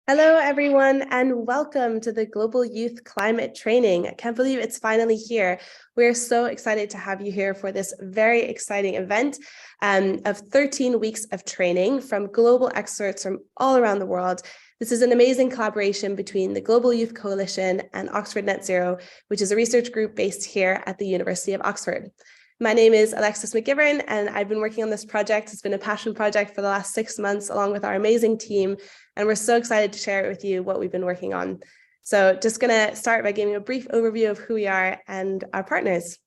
Hello, everyone, and welcome to the Global Youth Climate Training. I can't believe it's finally here. We're so excited to have you here for this very exciting event of 13 weeks of training from global experts from all around the world. This is an amazing collaboration between the Global Youth Coalition and Oxford Net Zero, which is a research group based here at the University of Oxford. My name is Alexis McGivern, and I've been working on this project. It's been a passion project for the last 6 months, along with our amazing team. And we're so excited to share with you what we've been working on. So just going to start by giving a brief overview of who we are and our partners.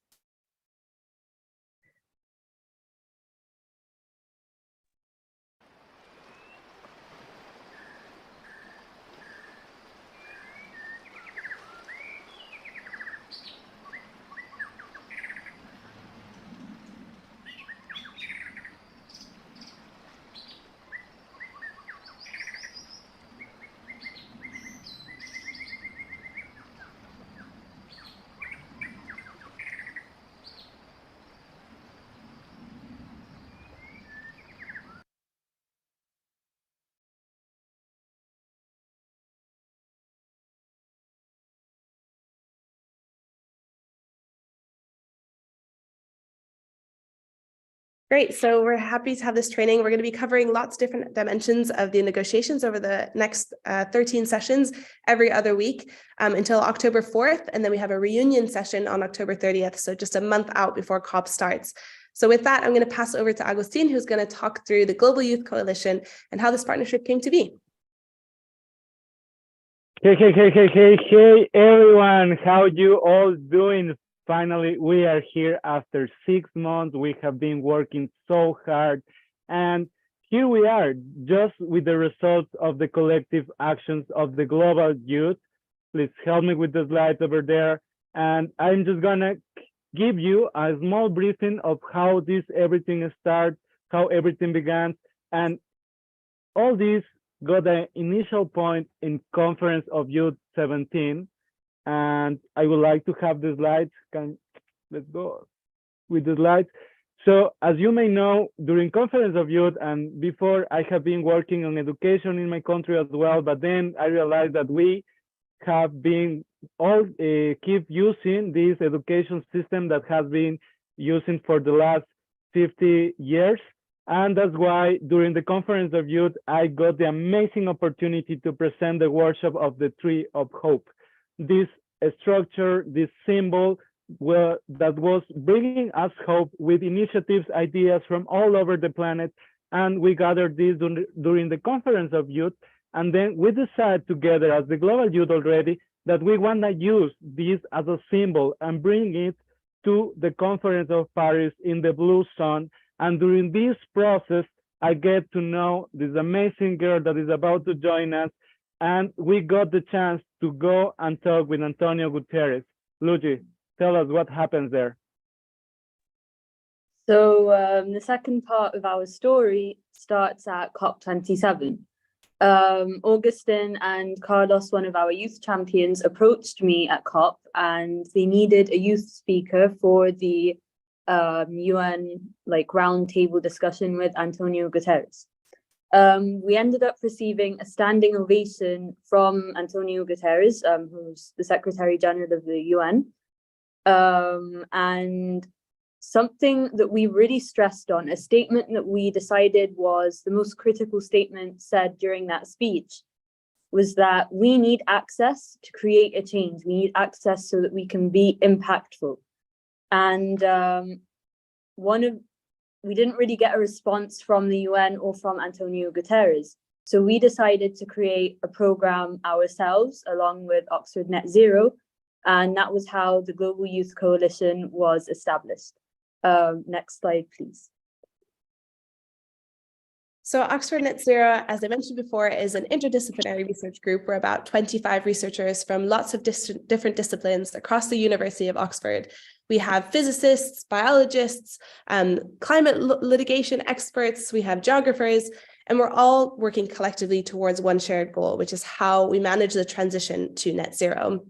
Great. So we're happy to have this training. We're going to be covering lots of different dimensions of the negotiations over the next 13 sessions every other week until October 4th. And then we have a reunion session on October 30th. So just a month out before COP starts. So with that, I'm going to pass over to Agustin, who's going to talk through the Global Youth Coalition and how this partnership came to be. Hey, everyone. How you all doing? Finally, we are here after 6 months. We have been working so hard. And here we are, just with the results of the collective actions of the global youth. Please help me with the slides over there. And I'm just going to give you a small briefing of how everything started, how everything began. And all this got an initial point in Conference of Youth 17. And I would like to have the slides. Let's go with the slides. So as you may know, during Conference of Youth and before, I have been working on education in my country as well, but then I realized that we have been all keep using this education system that has been using for the last 50 years. And that's why during the Conference of Youth, I got the amazing opportunity to present the workshop of the Tree of Hope. This structure, this symbol that was bringing us hope with initiatives, ideas from all over the planet. And we gathered this during the Conference of Youth. And then we decided together as the Global Youth already that we want to use this as a symbol and bring it to the Conference of Paris in the Blue Zone. And during this process, I get to know this amazing girl that is about to join us. And we got the chance to go and talk with Antonio Guterres. Luigi, tell us what happens there. So the second part of our story starts at COP27. Augustin and Carlos, one of our youth champions, approached me at COP and they needed a youth speaker for the UN roundtable discussion with Antonio Guterres. We ended up receiving a standing ovation from Antonio Guterres, who's the Secretary General of the UN. And something that we really stressed on, a statement that we decided was the most critical statement said during that speech, was that we need access to create a change. We need access so that we can be impactful. And we didn't really get a response from the UN or from Antonio Guterres. So we decided to create a program ourselves along with Oxford Net Zero. And that was how the Global Youth Coalition was established. Next slide, please. So Oxford Net Zero, as I mentioned before, is an interdisciplinary research group. We're about 25 researchers from lots of different disciplines across the University of Oxford. We have physicists, biologists, climate litigation experts, we have geographers, and we're all working collectively towards one shared goal, which is how we manage the transition to net zero.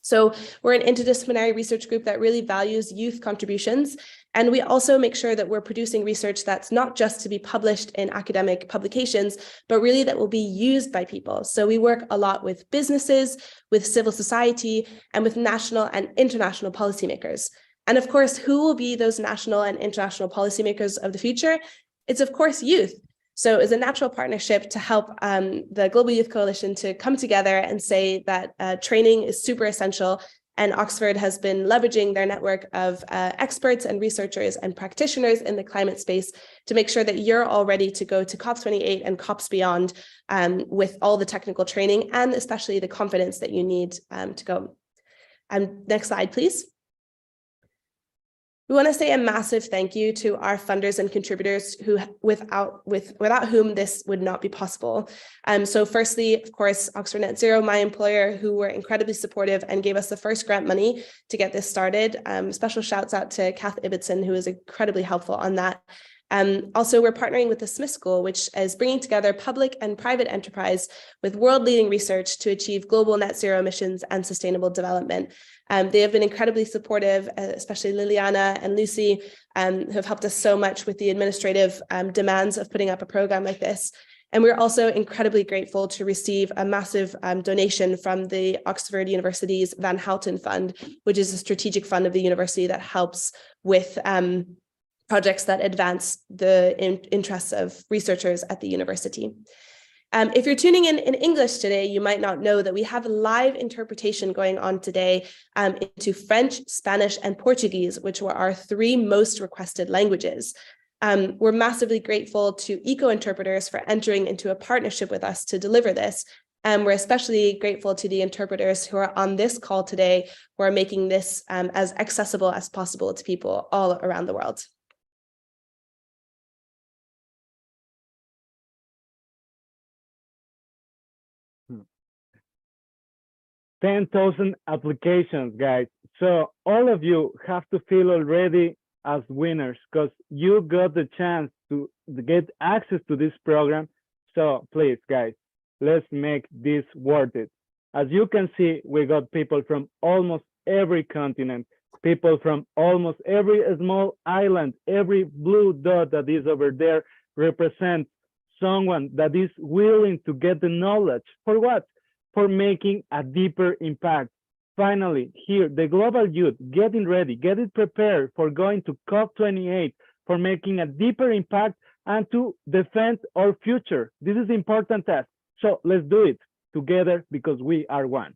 So we're an interdisciplinary research group that really values youth contributions. And we also make sure that we're producing research that's not just to be published in academic publications, but really that will be used by people. So we work a lot with businesses, with civil society, and with national and international policymakers. And of course, who will be those national and international policymakers of the future? It's of course youth. So it's a natural partnership to help the Global Youth Coalition to come together and say that training is super essential. And Oxford has been leveraging their network of experts and researchers and practitioners in the climate space to make sure that you're all ready to go to COP28 and COPs beyond with all the technical training and especially the confidence that you need to go. Next slide, please. We want to say a massive thank you to our funders and contributors who, without whom this would not be possible. So firstly, of course, Oxford Net Zero, my employer, who were incredibly supportive and gave us the first grant money to get this started. Special shouts out to Kath Ibbotson, who was incredibly helpful on that. Also, we're partnering with the Smith School, which is bringing together public and private enterprise with world-leading research to achieve global net zero emissions and sustainable development. They have been incredibly supportive, especially Liliana and Lucy, who have helped us so much with the administrative demands of putting up a program like this. And we're also incredibly grateful to receive a massive donation from the Oxford University's Van Houten Fund, which is a strategic fund of the university that helps with projects that advance the interests of researchers at the university. If you're tuning in English today, you might not know that we have live interpretation going on today into French, Spanish, and Portuguese, which were our 3 most requested languages. We're massively grateful to eco-interpreters for entering into a partnership with us to deliver this. And we're especially grateful to the interpreters who are on this call today, who are making this as accessible as possible to people all around the world. 10,000 applications, guys. So all of you have to feel already as winners because you got the chance to get access to this program. So please, guys, let's make this worth it. As you can see, we got people from almost every continent, people from almost every small island. Every blue dot that is over there represents someone that is willing to get the knowledge. For what? For making a deeper impact. Finally, here, the global youth, getting ready, getting prepared for going to COP28, for making a deeper impact and to defend our future. This is the important task. So let's do it together because we are one.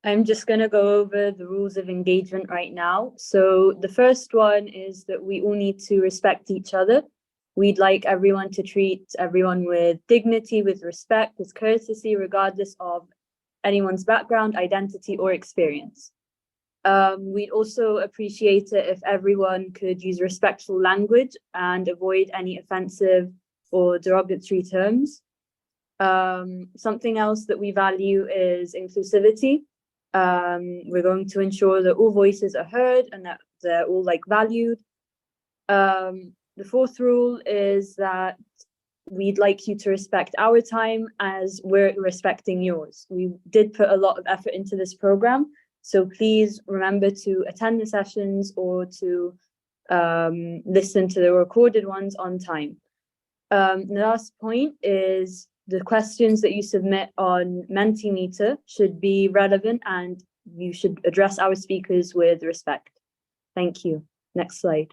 I'm just going to go over the rules of engagement right now. So the first one is that we all need to respect each other. We'd like everyone to treat everyone with dignity, with respect, with courtesy, regardless of anyone's background, identity, or experience. We'd also appreciate it if everyone could use respectful language and avoid any offensive or derogatory terms. Something else that we value is inclusivity. We're going to ensure that all voices are heard and that they're all valued. The fourth rule is that we'd like you to respect our time as we're respecting yours. We did put a lot of effort into this program, so please remember to attend the sessions or to listen to the recorded ones on time. The last point is the questions that you submit on Mentimeter should be relevant and you should address our speakers with respect. Thank you. Next slide.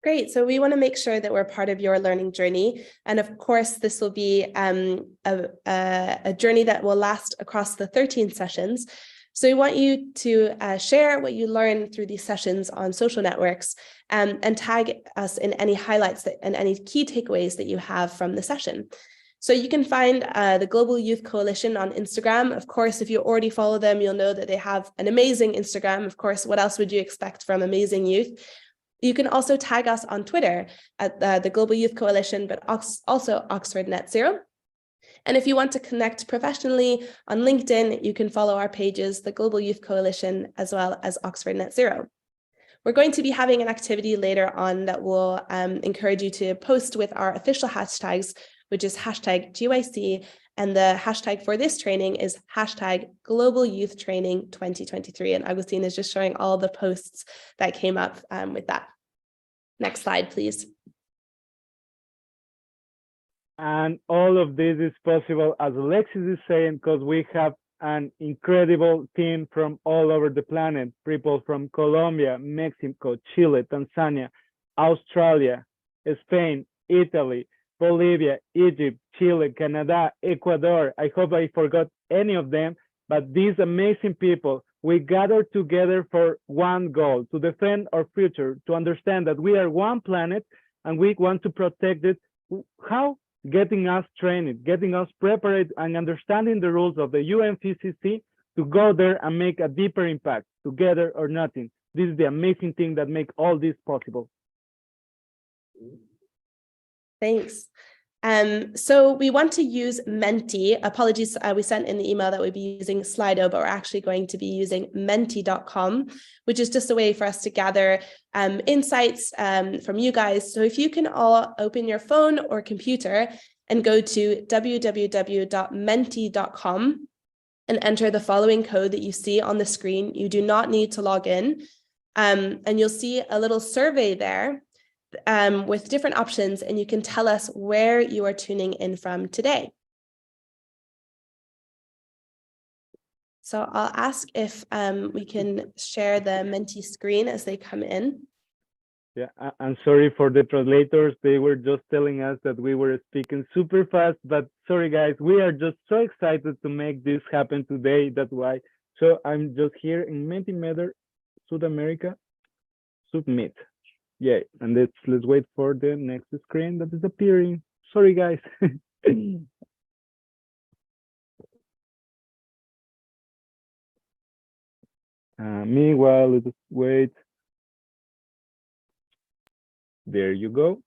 Great. So we want to make sure that we're part of your learning journey. And of course, this will be a journey that will last across the 13 sessions. So we want you to share what you learn through these sessions on social networks and tag us in any highlights and any key takeaways that you have from the session. So you can find the Global Youth Coalition on Instagram. Of course, if you already follow them, you'll know that they have an amazing Instagram. Of course, what else would you expect from amazing youth? You can also tag us on Twitter at the Global Youth Coalition, but also Oxford Net Zero. And if you want to connect professionally on LinkedIn, you can follow our pages, the Global Youth Coalition, as well as Oxford Net Zero. We're going to be having an activity later on that will encourage you to post with our official hashtags, which is hashtag GYC, and the hashtag for this training is hashtag Global Youth Training 2023. And Agustin is just showing all the posts that came up with that. Next slide, please. And all of this is possible, as Alexis is saying, because we have an incredible team from all over the planet, people from Colombia, Mexico, Chile, Tanzania, Australia, Spain, Italy, Bolivia, Egypt, Chile, Canada, Ecuador. I hope I forgot any of them, but these amazing people, we gather together for one goal, to defend our future, to understand that we are one planet and we want to protect it. How? Getting us trained, getting us prepared and understanding the rules of the UNFCCC to go there and make a deeper impact, together or nothing. This is the amazing thing that makes all this possible. Thanks. So we want to use Menti. Apologies, we sent in the email that we'd be using Slido, but we're actually going to be using menti.com, which is just a way for us to gather insights from you guys. So if you can all open your phone or computer and go to www.menti.com and enter the following code that you see on the screen. You do not need to log in, and you'll see a little survey there with different options, and you can tell us where you are tuning in from today. So I'll ask if we can share the Menti screen as they come in. Yeah, I'm sorry for the translators. They were just telling us that we were speaking super fast, but sorry guys, we are just so excited to make this happen today. That's why. So I'm just here in Mentimeter, South America, submit. Yeah, and let's wait for the next screen that is appearing. Sorry, guys. Meanwhile, let's wait. There you go.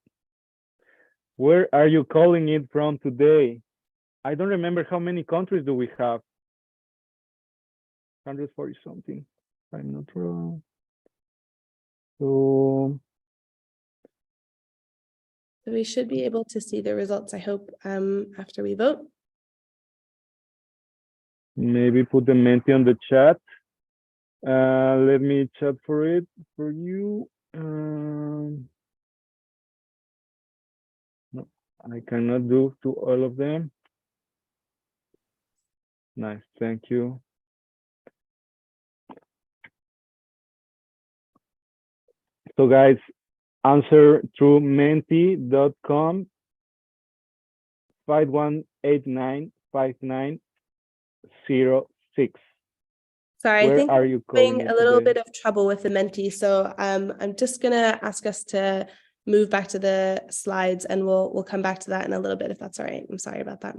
Where are you calling it from today? I don't remember how many countries do we have. 140 something, if I'm not wrong. So we should be able to see the results, I hope, after we vote. Maybe put the Menti on the chat. Let me chat for it for you. No, I cannot do to all of them. Nice, thank you. So guys, answer through menti.com 51895906. Sorry, Where I think are you we're having calling a little today? bit of trouble with the Menti, so I'm just gonna ask us to move back to the slides, and we'll come back to that in a little bit if that's all right. I'm sorry about that.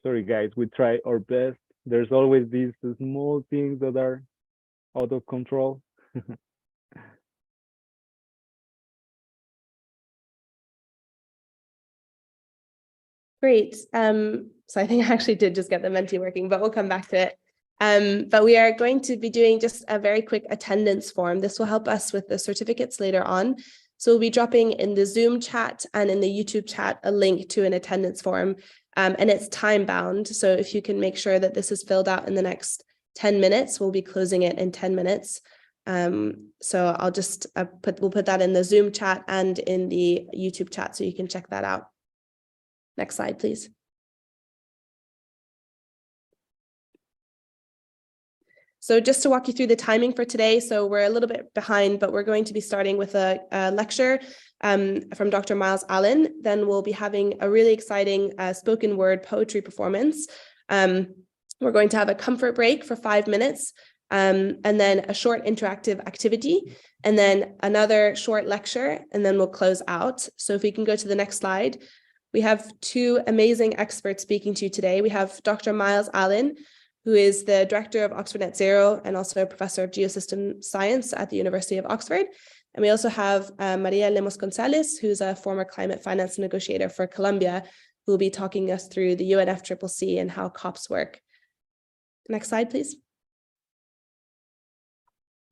Sorry guys, we try our best. There's always these small things that are out of control. Great. So I think I actually did just get the Menti working, but we'll come back to it. But we are going to be doing just a very quick attendance form. This will help us with the certificates later on. So we'll be dropping in the Zoom chat and in the YouTube chat a link to an attendance form, and it's time bound. So if you can make sure that this is filled out in the next 10 minutes, we'll be closing it in 10 minutes. So I'll just we'll put that in the Zoom chat and in the YouTube chat so you can check that out. Next slide, please. So just to walk you through the timing for today, so we're a little bit behind, but we're going to be starting with a lecture from Dr. Myles Allen. Then we'll be having a really exciting spoken word poetry performance. We're going to have a comfort break for 5 minutes, and then a short interactive activity, and then another short lecture, and then we'll close out. So if we can go to the next slide. We have two amazing experts speaking to you today. We have Dr. Myles Allen, who is the director of Oxford Net Zero and also a professor of Geosystem Science at the University of Oxford. And we also have María Lemos Gonzalez, who's a former climate finance negotiator for Colombia, who will be talking us through the UNFCCC and how COPs work. Next slide, please.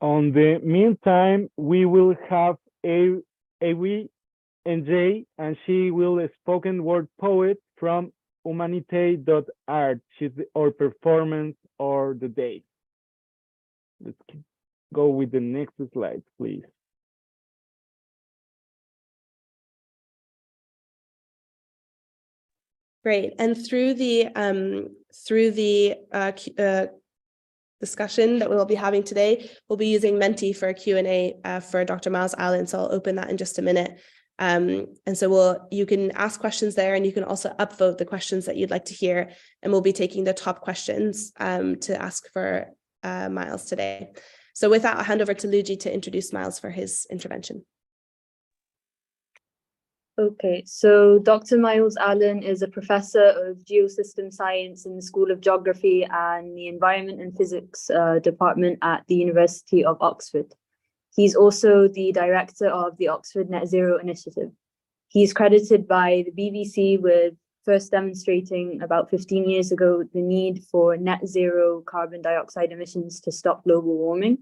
On the meantime, we will have Awa Ndiaye, and she will a spoken word poet from humanité.art. She's our performance or the day. Let's go with the next slide, please. Great. And through the discussion that we'll be having today, we'll be using Menti for a Q&A for Dr. Myles Allen. So I'll open that in just a minute. And so you can ask questions there, and you can also upvote the questions that you'd like to hear. And we'll be taking the top questions to ask for Myles today. So with that, I'll hand over to Luigi to introduce Myles for his intervention. Okay, so Dr. Myles Allen is a professor of Geosystem Science in the School of Geography and the Environment and Physics Department at the University of Oxford. He's also the director of the Oxford Net Zero Initiative. He's credited by the BBC with first demonstrating about 15 years ago the need for net zero carbon dioxide emissions to stop global warming.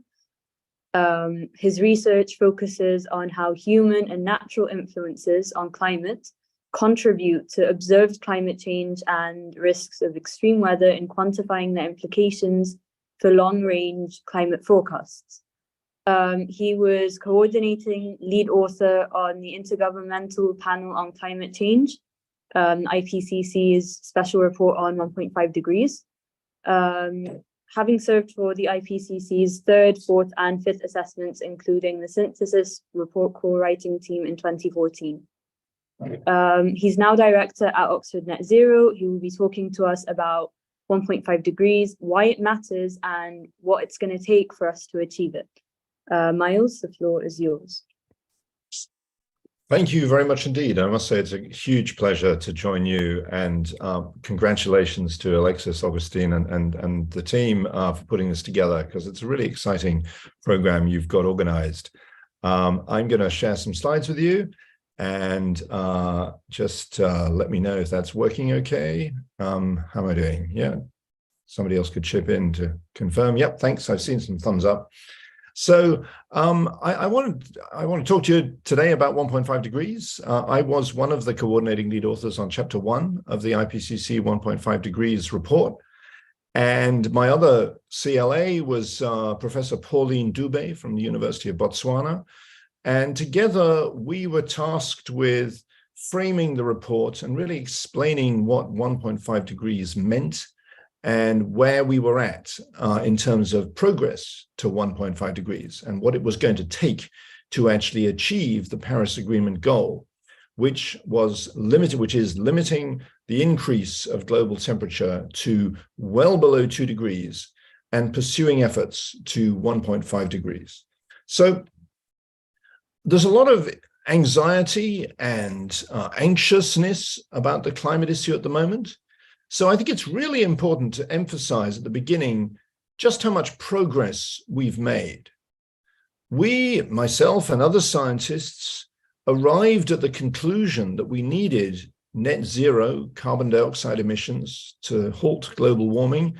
His research focuses on how human and natural influences on climate contribute to observed climate change and risks of extreme weather and quantifying their implications for long-range climate forecasts. He was coordinating lead author on the Intergovernmental Panel on Climate Change, IPCC's special report on 1.5 degrees. Having served for the IPCC's third, fourth, and fifth assessments, including the synthesis report co-writing team in 2014. He's now director at Oxford Net Zero. He will be talking to us about 1.5 degrees, why it matters, and what it's going to take for us to achieve it. Myles, the floor is yours. Thank you very much indeed. I must say it's a huge pleasure to join you, and congratulations to Alexis, Augustine, and the team for putting this together, because it's a really exciting program you've got organized. I'm going to share some slides with you, and just let me know if that's working okay. How am I doing? Yeah, somebody else could chip in to confirm. Yep, thanks. I've seen some thumbs up. So I want to talk to you today about 1.5 degrees. I was one of the coordinating lead authors on chapter 1 of the IPCC 1.5 degrees report. And my other CLA was Professor Pauline Dubé from the University of Botswana. And together we were tasked with framing the report and really explaining what 1.5 degrees meant and where we were at in terms of progress to 1.5 degrees and what it was going to take to actually achieve the Paris Agreement goal, which is limiting the increase of global temperature to well below 2 degrees and pursuing efforts to 1.5 degrees. So there's a lot of anxiety and anxiousness about the climate issue at the moment. So I think it's really important to emphasize at the beginning just how much progress we've made. We, myself and other scientists, arrived at the conclusion that we needed net zero carbon dioxide emissions to halt global warming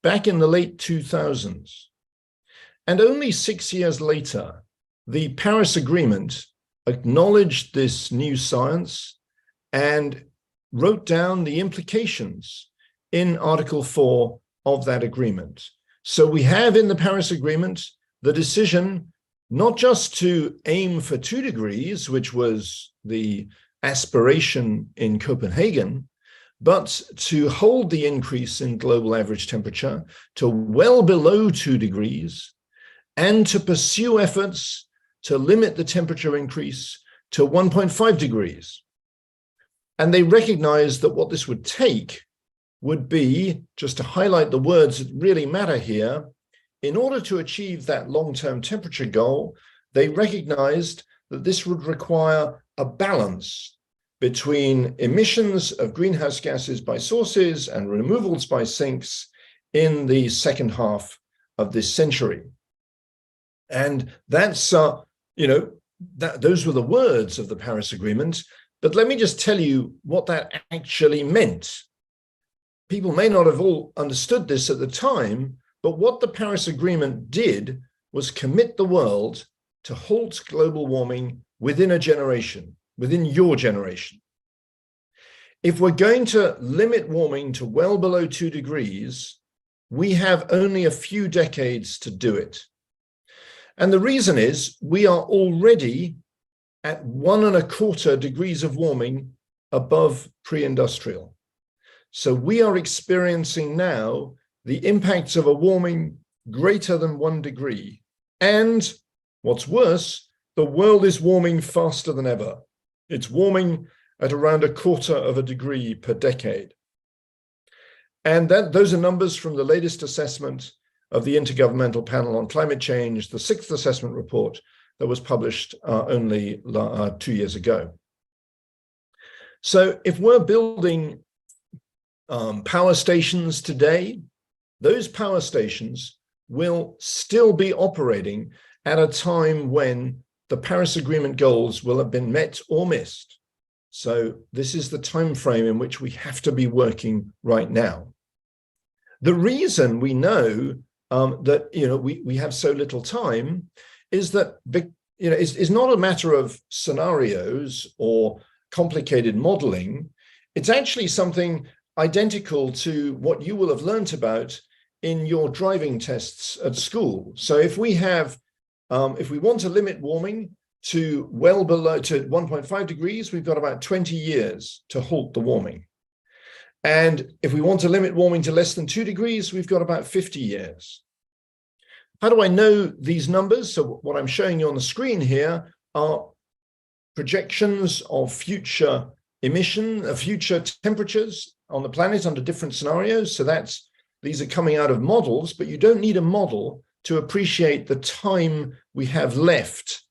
back in the late 2000s. And only 6 years later, the Paris Agreement acknowledged this new science and wrote down the implications in Article 4 of that agreement. So we have in the Paris Agreement the decision not just to aim for 2 degrees, which was the aspiration in Copenhagen, but to hold the increase in global average temperature to well below 2 degrees and to pursue efforts to limit the temperature increase to 1.5 degrees. And they recognized that what this would take would be, just to highlight the words that really matter here, in order to achieve that long-term temperature goal, they recognized that this would require a balance between emissions of greenhouse gases by sources and removals by sinks in the second half of this century. And that's, those were the words of the Paris Agreement. But let me just tell you what that actually meant. People may not have all understood this at the time, but what the Paris Agreement did was commit the world to halt global warming within a generation, within your generation. If we're going to limit warming to well below 2 degrees, we have only a few decades to do it. And the reason is we are already at 1.25 degrees of warming above pre-industrial. So we are experiencing now the impacts of a warming greater than 1 degree. And what's worse, the world is warming faster than ever. It's warming at around 1/4 degree per decade. And those are numbers from the latest assessment of the Intergovernmental Panel on Climate Change, the 6th assessment report that was published only 2 years ago. So if we're building power stations today, those power stations will still be operating at a time when the Paris Agreement goals will have been met or missed. So this is the time frame in which we have to be working right now. The reason we know that we have so little time is that it's not a matter of scenarios or complicated modeling. It's actually something identical to what you will have learnt about in your driving tests at school. So if we want to limit warming to well below to 1.5 degrees, we've got about 20 years to halt the warming. And if we want to limit warming to less than 2 degrees, we've got about 50 years. How do I know these numbers? So what I'm showing you on the screen here are projections of future future temperatures on the planet under different scenarios. So these are coming out of models, but you don't need a model to appreciate the time we have left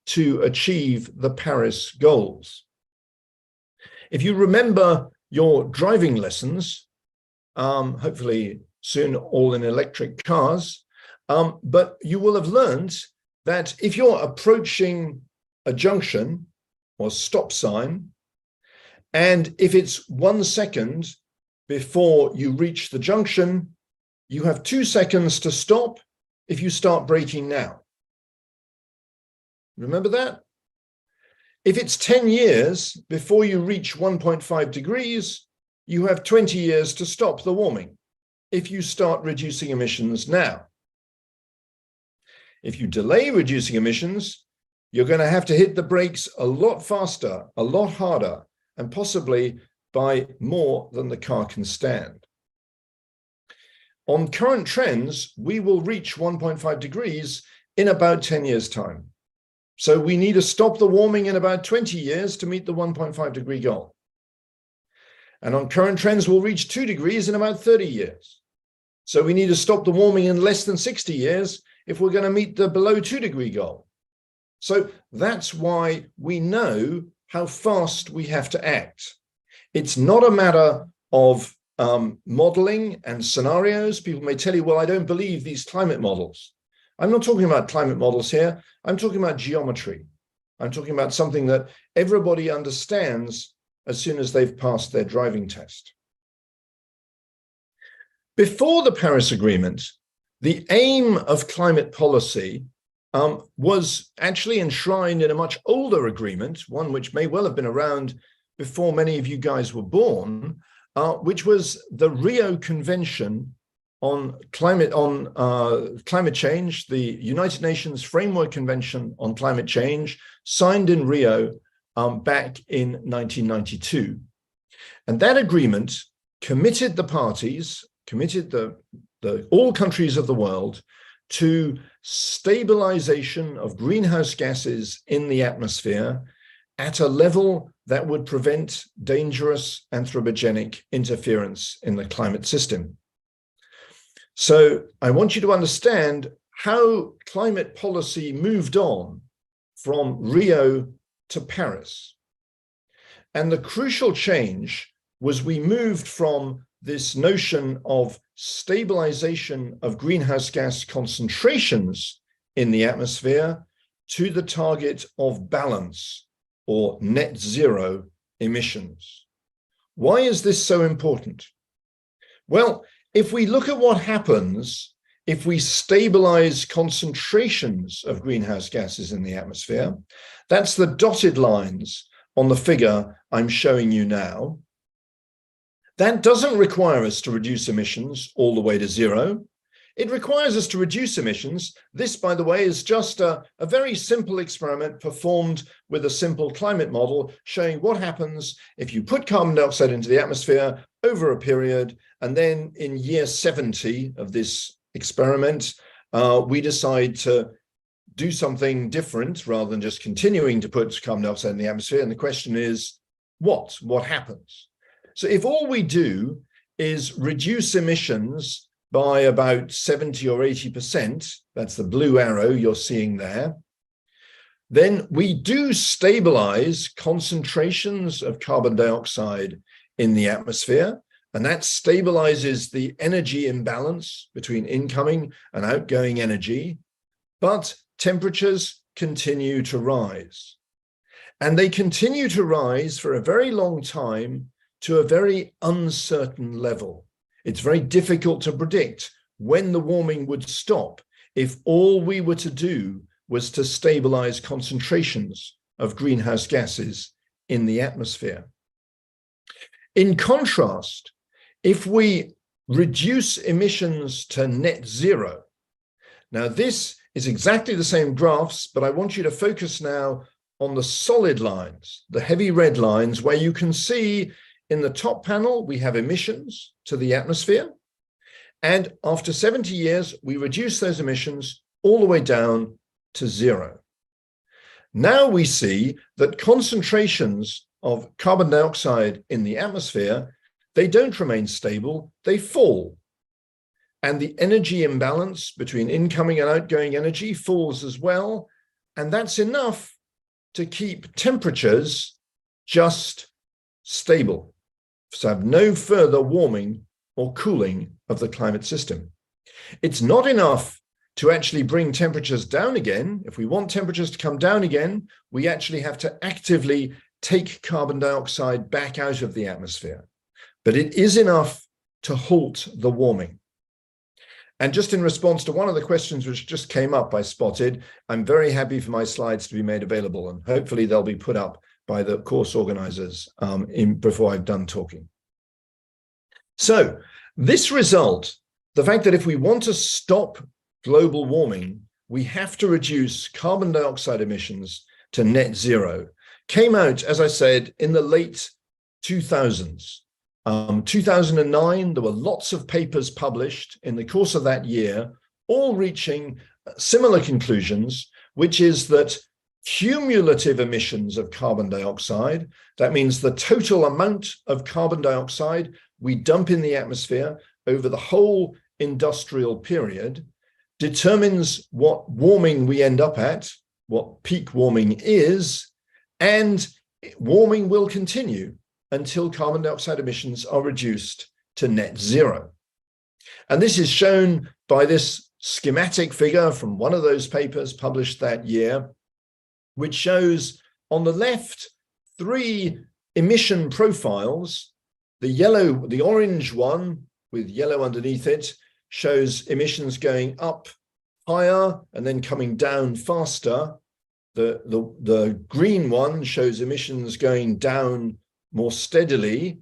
to achieve the Paris goals. If you remember your driving lessons, hopefully soon all in electric cars, but you will have learned that if you're approaching a junction or stop sign, and if it's 1 second before you reach the junction, you have 2 seconds to stop if you start braking now. Remember that? If it's 10 years before you reach 1.5 degrees, you have 20 years to stop the warming if you start reducing emissions now. If you delay reducing emissions, you're going to have to hit the brakes a lot faster, a lot harder, and possibly by more than the car can stand. On current trends, we will reach 1.5 degrees in about 10 years' time. So we need to stop the warming in about 20 years to meet the 1.5 degree goal. And on current trends, we'll reach 2 degrees in about 30 years. So we need to stop the warming in less than 60 years if we're going to meet the below 2 degree goal. So that's why we know how fast we have to act. It's not a matter of modeling and scenarios. People may tell you, well, I don't believe these climate models. I'm not talking about climate models here. I'm talking about geometry. I'm talking about something that everybody understands as soon as they've passed their driving test. Before the Paris Agreement, the aim of climate policy was actually enshrined in a much older agreement, one which may well have been around before many of you guys were born, which was the Rio Convention on climate change, the United Nations Framework Convention on Climate Change, signed in Rio back in 1992. And that agreement committed the parties, all countries of the world, to stabilization of greenhouse gases in the atmosphere at a level that would prevent dangerous anthropogenic interference in the climate system. So I want you to understand how climate policy moved on from Rio to Paris. And the crucial change was we moved from this notion of stabilization of greenhouse gas concentrations in the atmosphere to the target of balance or net zero emissions. Why is this so important? Well, if we look at what happens if we stabilize concentrations of greenhouse gases in the atmosphere, that's the dotted lines on the figure I'm showing you now. That doesn't require us to reduce emissions all the way to zero. It requires us to reduce emissions. This, by the way, is just a very simple experiment performed with a simple climate model showing what happens if you put carbon dioxide into the atmosphere over a period, and then in year 70 of this experiment, we decide to do something different rather than just continuing to put carbon dioxide in the atmosphere. And the question is, what happens? So if all we do is reduce emissions by about 70 or 80%, that's the blue arrow you're seeing there, then we do stabilize concentrations of carbon dioxide in the atmosphere, and that stabilizes the energy imbalance between incoming and outgoing energy, but temperatures continue to rise. And they continue to rise for a very long time to a very uncertain level. It's very difficult to predict when the warming would stop if all we were to do was to stabilize concentrations of greenhouse gases in the atmosphere. In contrast, if we reduce emissions to net zero, now this is exactly the same graphs, but I want you to focus now on the solid lines, the heavy red lines, where you can see in the top panel, we have emissions to the atmosphere. And after 70 years, we reduce those emissions all the way down to zero. Now we see that concentrations of carbon dioxide in the atmosphere, they don't remain stable, they fall. And the energy imbalance between incoming and outgoing energy falls as well. And that's enough to keep temperatures just stable, so have no further warming or cooling of the climate system. It's not enough to actually bring temperatures down again. If we want temperatures to come down again, we actually have to actively take carbon dioxide back out of the atmosphere. But it is enough to halt the warming. And just in response to one of the questions which just came up, I spotted, I'm very happy for my slides to be made available, and hopefully they'll be put up by the course organizers before I've done talking. So this result, the fact that if we want to stop global warming, we have to reduce carbon dioxide emissions to net zero, came out, as I said, in the late 2000s. 2009, there were lots of papers published in the course of that year, all reaching similar conclusions, which is that cumulative emissions of carbon dioxide, that means the total amount of carbon dioxide we dump in the atmosphere over the whole industrial period, determines what warming we end up at, what peak warming is, and warming will continue until carbon dioxide emissions are reduced to net zero. And this is shown by this schematic figure from one of those papers published that year, which shows on the left 3 emission profiles. The orange one with yellow underneath it shows emissions going up higher and then coming down faster. The green one shows emissions going down more steadily.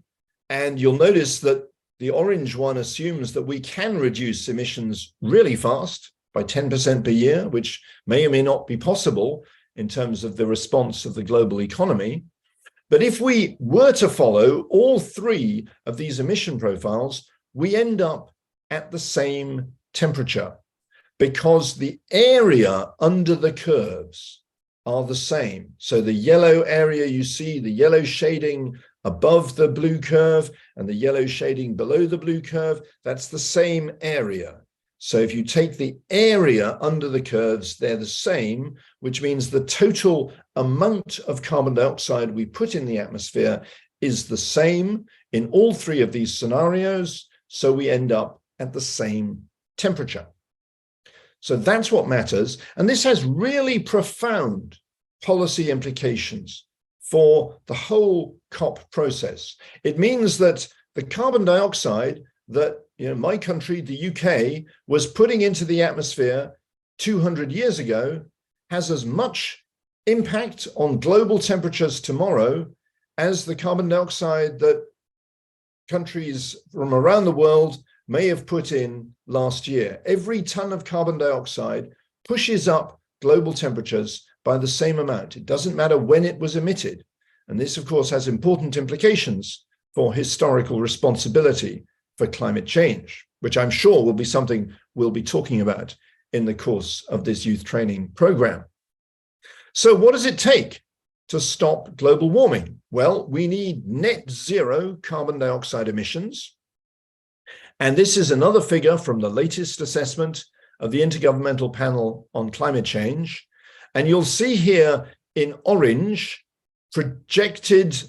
And you'll notice that the orange one assumes that we can reduce emissions really fast by 10% per year, which may or may not be possible in terms of the response of the global economy. But if we were to follow all 3 of these emission profiles, we end up at the same temperature because the area under the curves are the same. So the yellow area you see, the yellow shading above the blue curve and the yellow shading below the blue curve, that's the same area. So if you take the area under the curves, they're the same, which means the total amount of carbon dioxide we put in the atmosphere is the same in all 3 of these scenarios. So we end up at the same temperature. So that's what matters. And this has really profound policy implications for the whole COP process. It means that the carbon dioxide that my country, the UK, was putting into the atmosphere 200 years ago has as much impact on global temperatures tomorrow as the carbon dioxide that countries from around the world may have put in last year. Every ton of carbon dioxide pushes up global temperatures by the same amount. It doesn't matter when it was emitted. And this, of course, has important implications for historical responsibility for climate change, which I'm sure will be something we'll be talking about in the course of this youth training program. So what does it take to stop global warming? Well, we need net zero carbon dioxide emissions. And this is another figure from the latest assessment of the Intergovernmental Panel on Climate Change. And you'll see here in orange projected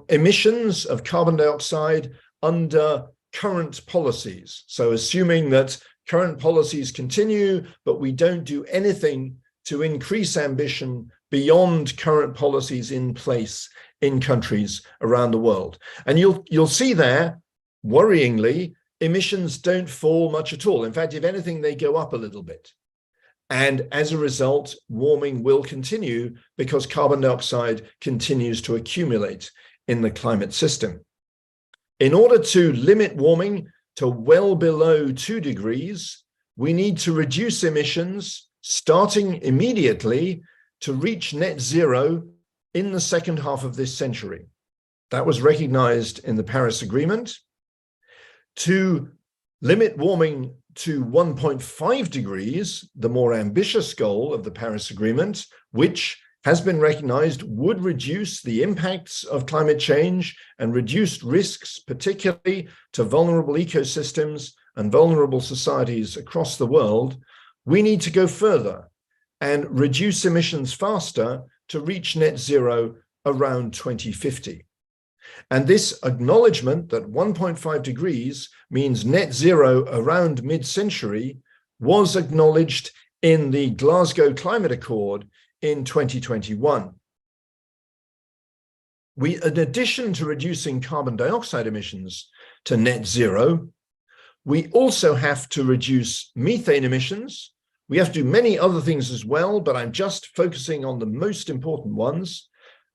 emissions of carbon dioxide under current policies. So assuming that current policies continue, but we don't do anything to increase ambition beyond current policies in place in countries around the world. And you'll see there, worryingly, emissions don't fall much at all. In fact, if anything, they go up a little bit. And as a result, warming will continue because carbon dioxide continues to accumulate in the climate system. In order to limit warming to well below 2 degrees, we need to reduce emissions starting immediately to reach net zero in the second half of this century. That was recognized in the Paris Agreement. To limit warming to 1.5 degrees, the more ambitious goal of the Paris Agreement, which has been recognized would reduce the impacts of climate change and reduce risks, particularly to vulnerable ecosystems and vulnerable societies across the world, we need to go further and reduce emissions faster to reach net zero around 2050. And this acknowledgement that 1.5 degrees means net zero around mid-century was acknowledged in the Glasgow Climate Accord in 2021. In addition to reducing carbon dioxide emissions to net zero, we also have to reduce methane emissions. We have to do many other things as well, but I'm just focusing on the most important ones.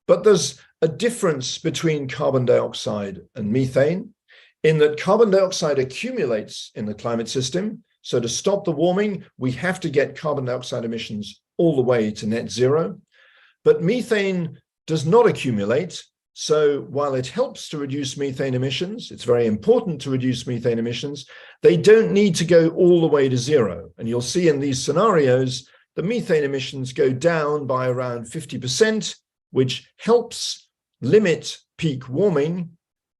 But there's a difference between carbon dioxide and methane in that carbon dioxide accumulates in the climate system. So to stop the warming, we have to get carbon dioxide emissions all the way to net zero. But methane does not accumulate. So while it helps to reduce methane emissions, it's very important to reduce methane emissions, they don't need to go all the way to zero. And you'll see in these scenarios, the methane emissions go down by around 50%, which helps limit peak warming.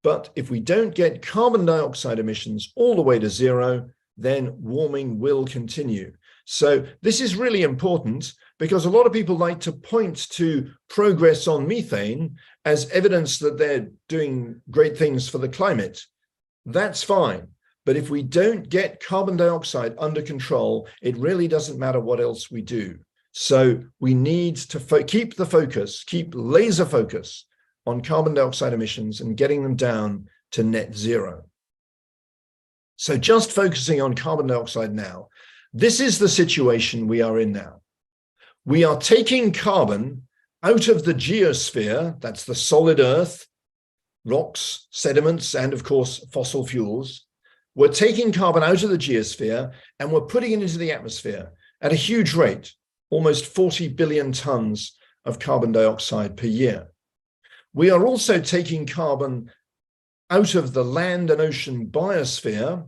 But if we don't get carbon dioxide emissions all the way to zero, then warming will continue. So this is really important because a lot of people like to point to progress on methane as evidence that they're doing great things for the climate. That's fine. But if we don't get carbon dioxide under control, it really doesn't matter what else we do. So we need to keep the focus, keep laser focus on carbon dioxide emissions and getting them down to net zero. So just focusing on carbon dioxide now, this is the situation we are in now. We are taking carbon out of the geosphere, that's the solid earth, rocks, sediments, and of course, fossil fuels. We're taking carbon out of the geosphere and we're putting it into the atmosphere at a huge rate, almost 40 billion tons of carbon dioxide per year. We are also taking carbon out of the land and ocean biosphere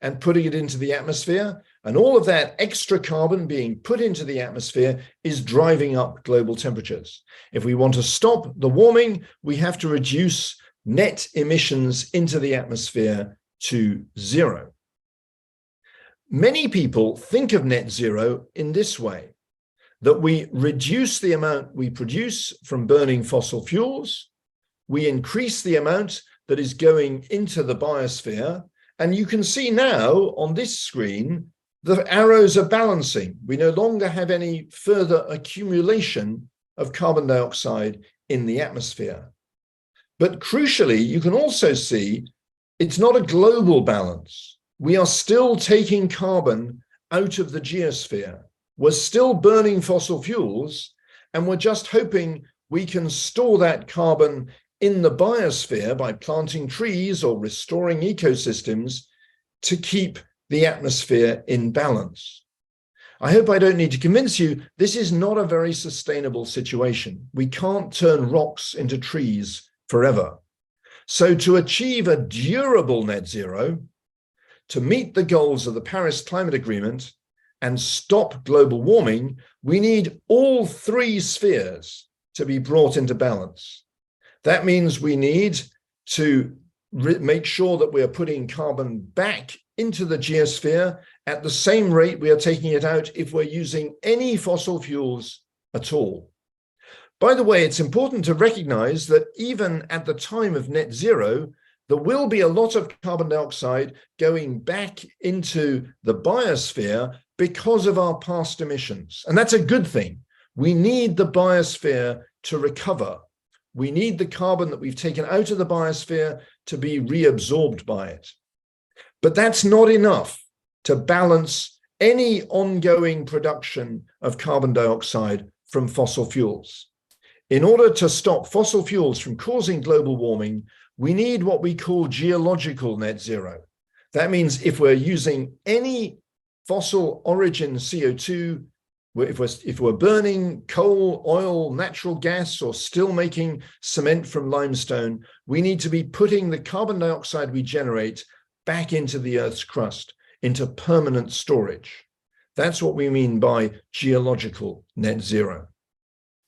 and putting it into the atmosphere. And all of that extra carbon being put into the atmosphere is driving up global temperatures. If we want to stop the warming, we have to reduce net emissions into the atmosphere to zero. Many people think of net zero in this way, that we reduce the amount we produce from burning fossil fuels, we increase the amount that is going into the biosphere, and you can see now on this screen, the arrows are balancing. We no longer have any further accumulation of carbon dioxide in the atmosphere. But crucially, you can also see it's not a global balance. We are still taking carbon out of the geosphere. We're still burning fossil fuels, and we're just hoping we can store that carbon in the biosphere by planting trees or restoring ecosystems to keep the atmosphere in balance. I hope I don't need to convince you, this is not a very sustainable situation. We can't turn rocks into trees forever. So to achieve a durable net zero, to meet the goals of the Paris Climate Agreement and stop global warming, we need all three spheres to be brought into balance. That means we need to make sure that we are putting carbon back into the geosphere at the same rate we are taking it out if we're using any fossil fuels at all. By the way, it's important to recognize that even at the time of net zero, there will be a lot of carbon dioxide going back into the biosphere because of our past emissions. And that's a good thing. We need the biosphere to recover. We need the carbon that we've taken out of the biosphere to be reabsorbed by it. But that's not enough to balance any ongoing production of carbon dioxide from fossil fuels. In order to stop fossil fuels from causing global warming, we need what we call geological net zero. That means if we're using any fossil origin CO2, if we're burning coal, oil, natural gas, or still making cement from limestone, we need to be putting the carbon dioxide we generate back into the Earth's crust, into permanent storage. That's what we mean by geological net zero.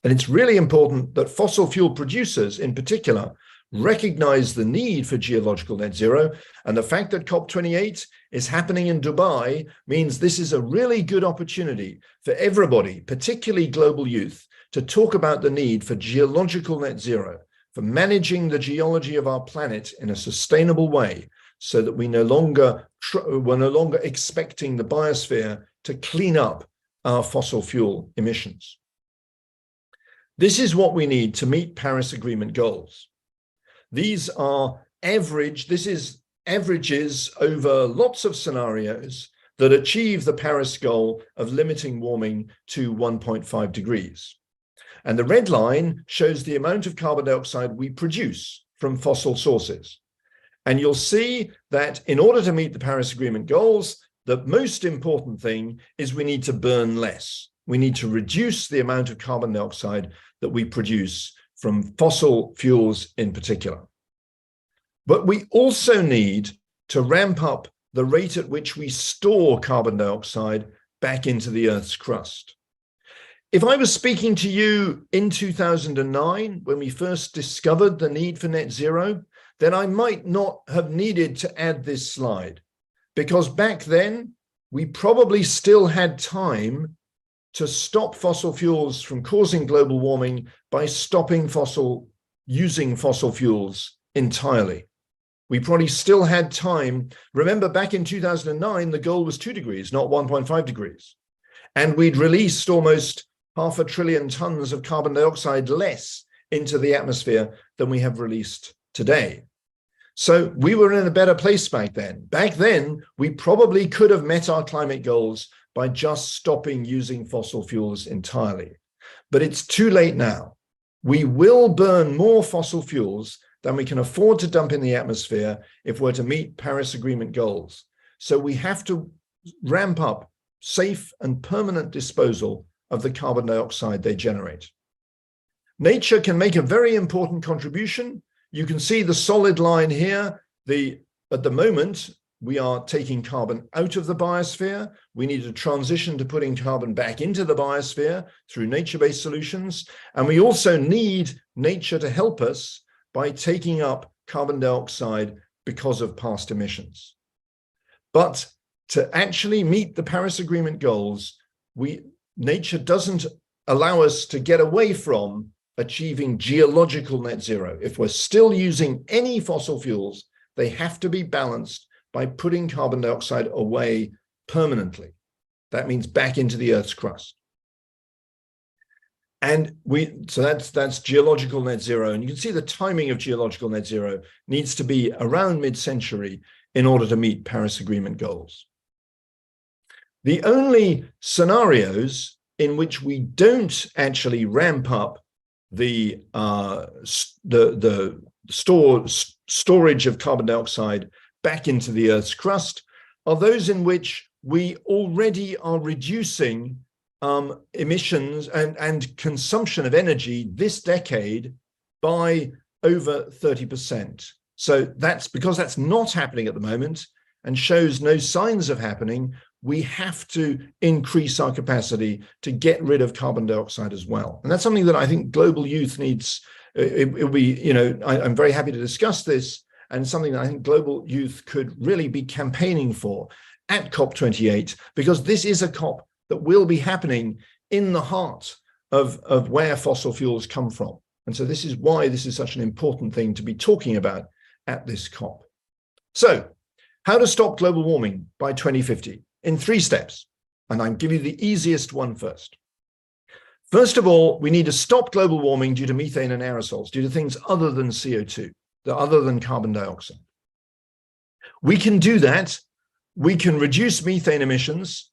And it's really important that fossil fuel producers in particular recognize the need for geological net zero, and the fact that COP28 is happening in Dubai means this is a really good opportunity for everybody, particularly global youth, to talk about the need for geological net zero, for managing the geology of our planet in a sustainable way, so that we're no longer expecting the biosphere to clean up our fossil fuel emissions. This is what we need to meet Paris Agreement goals. These are averages over lots of scenarios that achieve the Paris goal of limiting warming to 1.5 degrees. And the red line shows the amount of carbon dioxide we produce from fossil sources. And you'll see that in order to meet the Paris Agreement goals, the most important thing is we need to burn less. We need to reduce the amount of carbon dioxide that we produce from fossil fuels in particular. But we also need to ramp up the rate at which we store carbon dioxide back into the Earth's crust. If I was speaking to you in 2009, when we first discovered the need for net zero, then I might not have needed to add this slide, because back then we probably still had time to stop fossil fuels from causing global warming by stopping using fossil fuels entirely. We probably still had time. Remember, back in 2009, the goal was 2 degrees, not 1.5 degrees. And we'd released almost 500 billion tons of carbon dioxide less into the atmosphere than we have released today. So we were in a better place back then. Back then, we probably could have met our climate goals by just stopping using fossil fuels entirely. But it's too late now. We will burn more fossil fuels than we can afford to dump in the atmosphere if we're to meet Paris Agreement goals. So we have to ramp up safe and permanent disposal of the carbon dioxide they generate. Nature can make a very important contribution. You can see the solid line here. At the moment, we are taking carbon out of the biosphere. We need to transition to putting carbon back into the biosphere through nature-based solutions. And we also need nature to help us by taking up carbon dioxide because of past emissions. But to actually meet the Paris Agreement goals, nature doesn't allow us to get away from achieving geological net zero. If we're still using any fossil fuels, they have to be balanced by putting carbon dioxide away permanently. That means back into the Earth's crust. And so that's geological net zero. And you can see the timing of geological net zero needs to be around mid-century in order to meet Paris Agreement goals. The only scenarios in which we don't actually ramp up the storage of carbon dioxide back into the Earth's crust are those in which we already are reducing emissions and consumption of energy this decade by over 30%. So that's because that's not happening at the moment and shows no signs of happening. We have to increase our capacity to get rid of carbon dioxide as well. And that's something that I think global youth needs. It'll be, you know, I'm very happy to discuss this, and something that I think global youth could really be campaigning for at COP28, because this is a COP that will be happening in the heart of where fossil fuels come from. And so this is why this is such an important thing to be talking about at this COP. So how to stop global warming by 2050 in 3 steps. And I'll give you the easiest one first. First of all, we need to stop global warming due to methane and aerosols, due to things other than CO2, other than carbon dioxide. We can do that. We can reduce methane emissions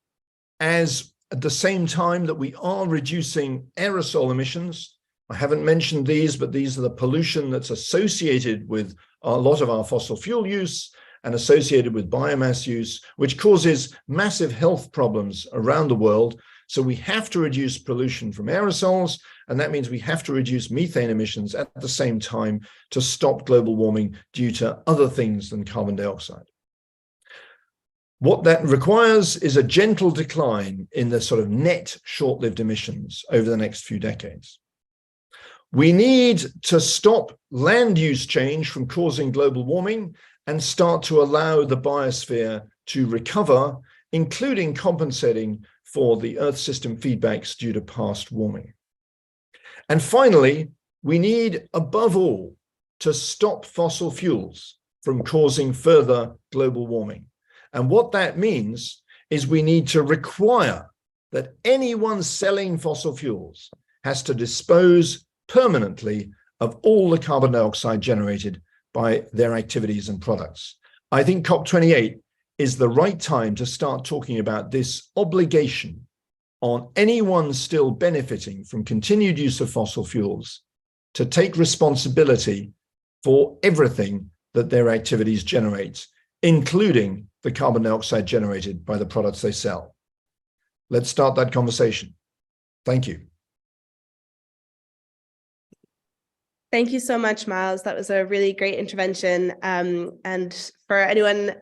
as at the same time that we are reducing aerosol emissions. I haven't mentioned these, but these are the pollution that's associated with a lot of our fossil fuel use and associated with biomass use, which causes massive health problems around the world. So we have to reduce pollution from aerosols, and that means we have to reduce methane emissions at the same time to stop global warming due to other things than carbon dioxide. What that requires is a gentle decline in the sort of net short-lived emissions over the next few decades. We need to stop land use change from causing global warming and start to allow the biosphere to recover, including compensating for the Earth system feedbacks due to past warming. And finally, we need, above all, to stop fossil fuels from causing further global warming. And what that means is we need to require that anyone selling fossil fuels has to dispose permanently of all the carbon dioxide generated by their activities and products. I think COP28 is the right time to start talking about this obligation on anyone still benefiting from continued use of fossil fuels to take responsibility for everything that their activities generate, including the carbon dioxide generated by the products they sell. Let's start that conversation. Thank you. Thank you so much, Myles. That was a really great intervention. And for anyone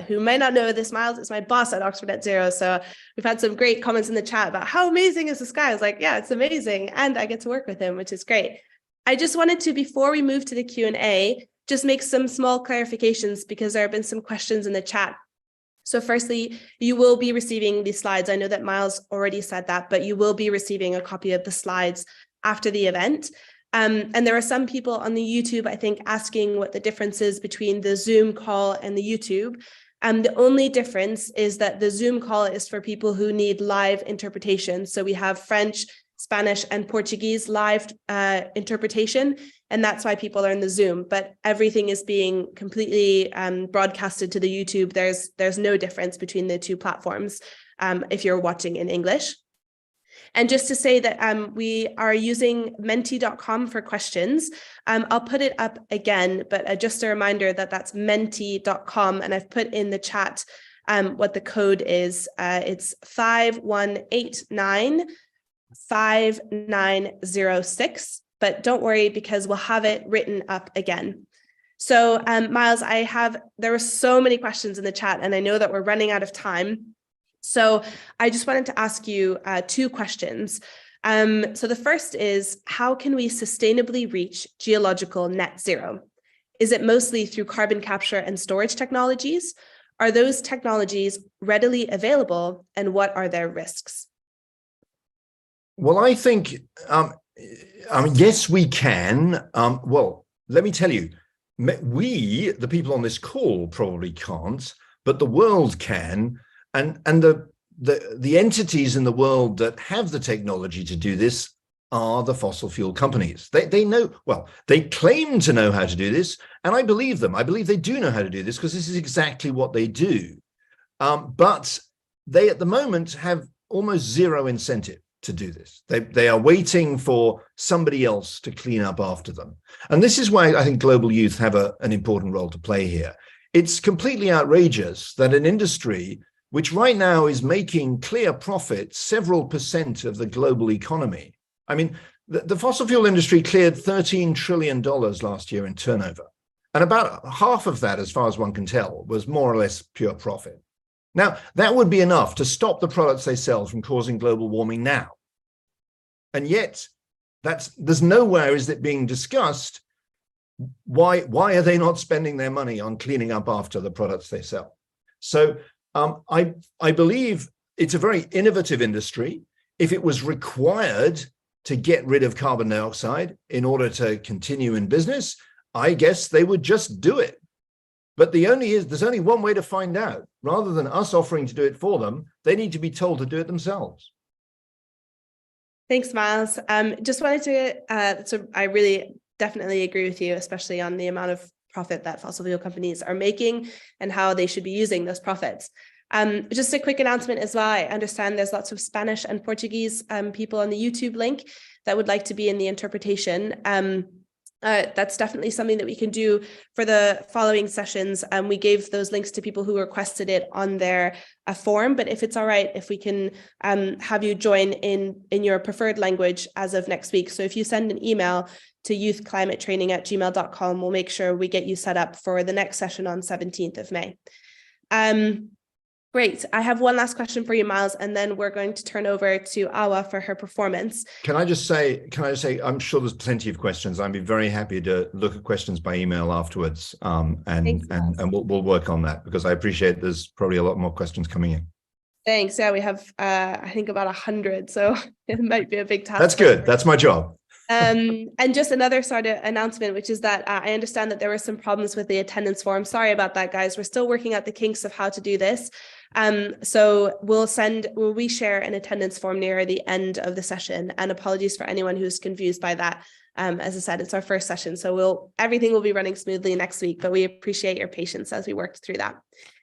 who might not know this, Myles is my boss at Oxford Net Zero. So we've had some great comments in the chat about how amazing is this guy. I was like, yeah, it's amazing. And I get to work with him, which is great. I just wanted to, before we move to the Q&A, just make some small clarifications because there have been some questions in the chat. So firstly, you will be receiving these slides. I know that Myles already said that, but you will be receiving a copy of the slides after the event. And there are some people on the YouTube, I think, asking what the difference is between the Zoom call and the YouTube. The only difference is that the Zoom call is for people who need live interpretation. So we have French, Spanish, and Portuguese live interpretation, and that's why people are in the Zoom. But everything is being completely broadcasted to the YouTube. There's no difference between the two platforms if you're watching in English. And just to say that we are using menti.com for questions. I'll put it up again, but just a reminder that that's menti.com. And I've put in the chat what the code is. It's 5189-5906. But don't worry, because we'll have it written up again. So Myles, there were so many questions in the chat, and I know that we're running out of time. So I just wanted to ask you 2 questions. So the first is, how can we sustainably reach geological net zero? Is it mostly through carbon capture and storage technologies? Are those technologies readily available, and what are their risks? Well, I think, yes, we can. Well, let me tell you, we, the people on this call, probably can't, but the world can. And the entities in the world that have the technology to do this are the fossil fuel companies. They know, well, they claim to know how to do this, and I believe them. I believe they do know how to do this because this is exactly what they do. But they, at the moment, have almost zero incentive to do this. They are waiting for somebody else to clean up after them. And this is why I think global youth have an important role to play here. It's completely outrageous that an industry which right now is making clear profit, several % of the global economy. I mean, the fossil fuel industry cleared $13 trillion last year in turnover. And about half of that, as far as one can tell, was more or less pure profit. Now, that would be enough to stop the products they sell from causing global warming now. And yet, there's nowhere is it being discussed why are they not spending their money on cleaning up after the products they sell. So I believe it's a very innovative industry. If it was required to get rid of carbon dioxide in order to continue in business, I guess they would just do it. But there's only one way to find out. Rather than us offering to do it for them, they need to be told to do it themselves. Thanks, Myles. Just wanted to, so I really definitely agree with you, especially on the amount of profit that fossil fuel companies are making and how they should be using those profits. Just a quick announcement as well. I understand there's lots of Spanish and Portuguese people on the YouTube link that would like to be in the interpretation. That's definitely something that we can do for the following sessions. We gave those links to people who requested it on their form, but if it's all right, if we can have you join in your preferred language as of next week. So if you send an email to youthclimatetraining@gmail.com, we'll make sure we get you set up for the next session on 17th of May. Great. I have one last question for you, Myles, and then we're going to turn over to Awa for her performance. Can I just say, I'm sure there's plenty of questions. I'd be very happy to look at questions by email afterwards, and we'll work on that, because I appreciate there's probably a lot more questions coming in. Thanks. Yeah, we have, I think, about 100, so it might be a big task. That's good. That's my job. And just another sort of announcement, which is that I understand that there were some problems with the attendance form. Sorry about that, guys. We're still working out the kinks of how to do this. So we'll reshare an attendance form near the end of the session, and apologies for anyone who's confused by that. As I said, it's our first session, so everything will be running smoothly next week, but we appreciate your patience as we worked through that.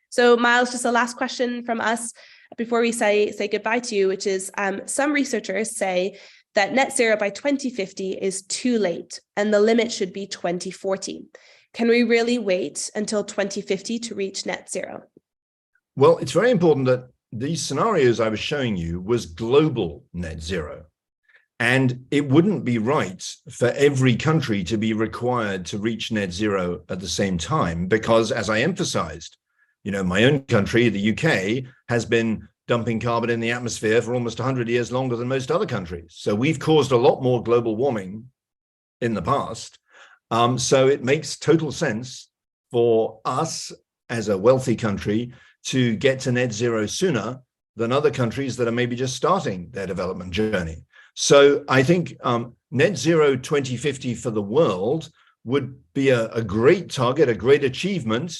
So Myles, just a last question from us before we say goodbye to you, which is some researchers say that net zero by 2050 is too late and the limit should be 2040. Can we really wait until 2050 to reach net zero? Well, it's very important that these scenarios I was showing you was global net zero. And it wouldn't be right for every country to be required to reach net zero at the same time, because, as I emphasized, my own country, the UK, has been dumping carbon in the atmosphere for almost 100 years longer than most other countries. So we've caused a lot more global warming in the past. So it makes total sense for us as a wealthy country to get to net zero sooner than other countries that are maybe just starting their development journey. So I think net zero 2050 for the world would be a great target, a great achievement,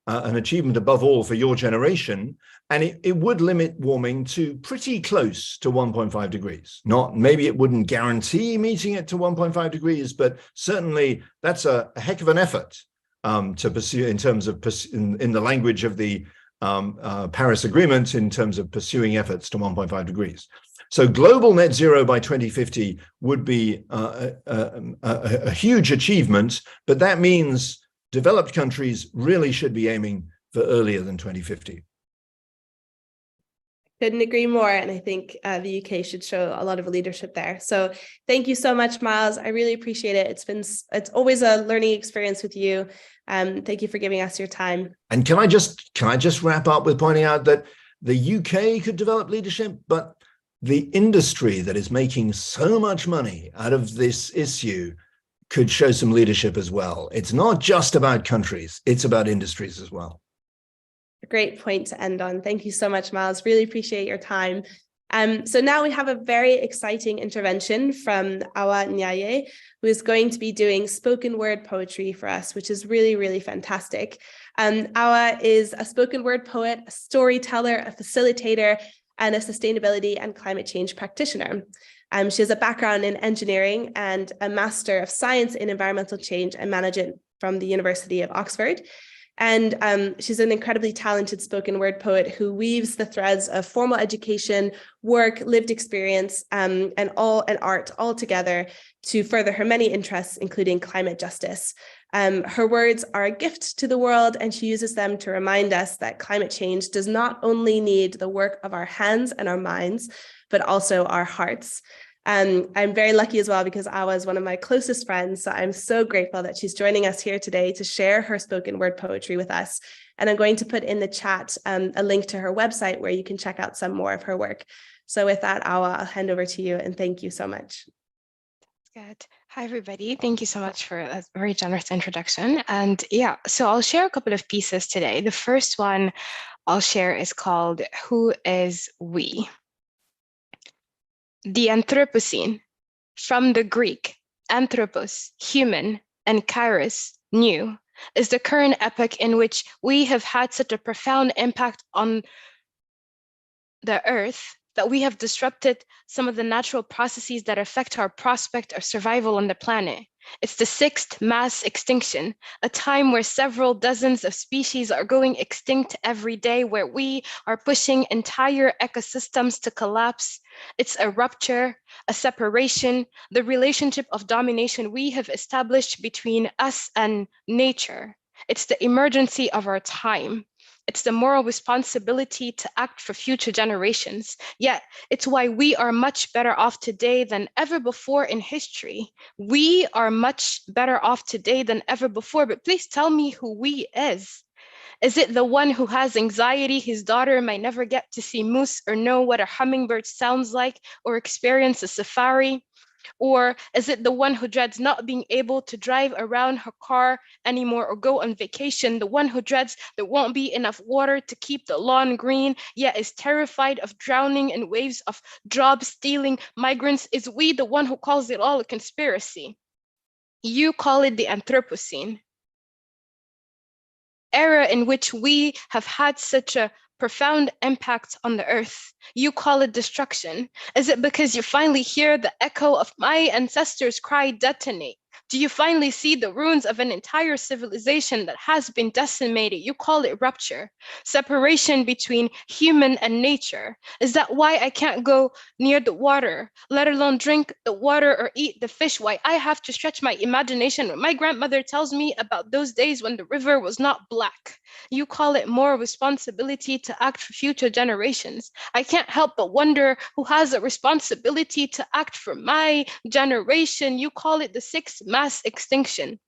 an achievement above all for your generation. And it would limit warming to pretty close to 1.5 degrees. Maybe it wouldn't guarantee meeting it to 1.5 degrees, but certainly that's a heck of an effort to pursue in terms of, in the language of the Paris Agreement, in terms of pursuing efforts to 1.5 degrees. So global net zero by 2050 would be a huge achievement, but that means developed countries really should be aiming for earlier than 2050. Couldn't agree more. And I think the UK should show a lot of leadership there. So thank you so much, Myles. I really appreciate it. It's always a learning experience with you. Thank you for giving us your time. And can I just wrap up with pointing out that the UK could develop leadership, but the industry that is making so much money out of this issue could show some leadership as well. It's not just about countries, it's about industries as well. A great point to end on. Thank you so much, Myles. Really appreciate your time. So now we have a very exciting intervention from Awa Ndiaye, who is going to be doing spoken word poetry for us, which is really, really fantastic. Awa is a spoken word poet, a storyteller, a facilitator, and a sustainability and climate change practitioner. She has a background in engineering and a Master of Science in Environmental Change and Management from the University of Oxford. And she's an incredibly talented spoken word poet who weaves the threads of formal education, work, lived experience, and art all together to further her many interests, including climate justice. Her words are a gift to the world, and she uses them to remind us that climate change does not only need the work of our hands and our minds, but also our hearts. I'm very lucky as well because Awa is one of my closest friends. So I'm so grateful that she's joining us here today to share her spoken word poetry with us. And I'm going to put in the chat a link to her website where you can check out some more of her work. So with that, Awa, I'll hand over to you and thank you so much. Good. Hi, everybody. Thank you so much for a very generous introduction. And yeah, so I'll share a couple of pieces today. The first one I'll share is called Who is We? The Anthropocene, from the Greek, anthropos, human, and kairos, new, is the current epoch in which we have had such a profound impact on the earth that we have disrupted some of the natural processes that affect our prospect of survival on the planet. It's the 6th mass extinction, a time where several dozens of species are going extinct every day, where we are pushing entire ecosystems to collapse. It's a rupture, a separation, the relationship of domination we have established between us and nature. It's the emergency of our time. It's the moral responsibility to act for future generations. Yet, it's why we are much better off today than ever before in history. We are much better off today than ever before, but please tell me who we is. Is it the one who has anxiety his daughter might never get to see moose or know what a hummingbird sounds like or experience a safari? Or is it the one who dreads not being able to drive around her car anymore or go on vacation, the one who dreads there won't be enough water to keep the lawn green, yet is terrified of drowning in waves of job stealing migrants? Is we the one who calls it all a conspiracy? You call it the Anthropocene, era in which we have had such a profound impact on the earth. You call it destruction. Is it because you finally hear the echo of my ancestors' cry detonate? Do you finally see the ruins of an entire civilization that has been decimated? You call it rupture, separation between human and nature. Is that why I can't go near the water, let alone drink the water or eat the fish? Why I have to stretch my imagination when my grandmother tells me about those days when the river was not black? You call it moral responsibility to act for future generations. I can't help but wonder who has a responsibility to act for my generation. You call it the 6th mass extinction.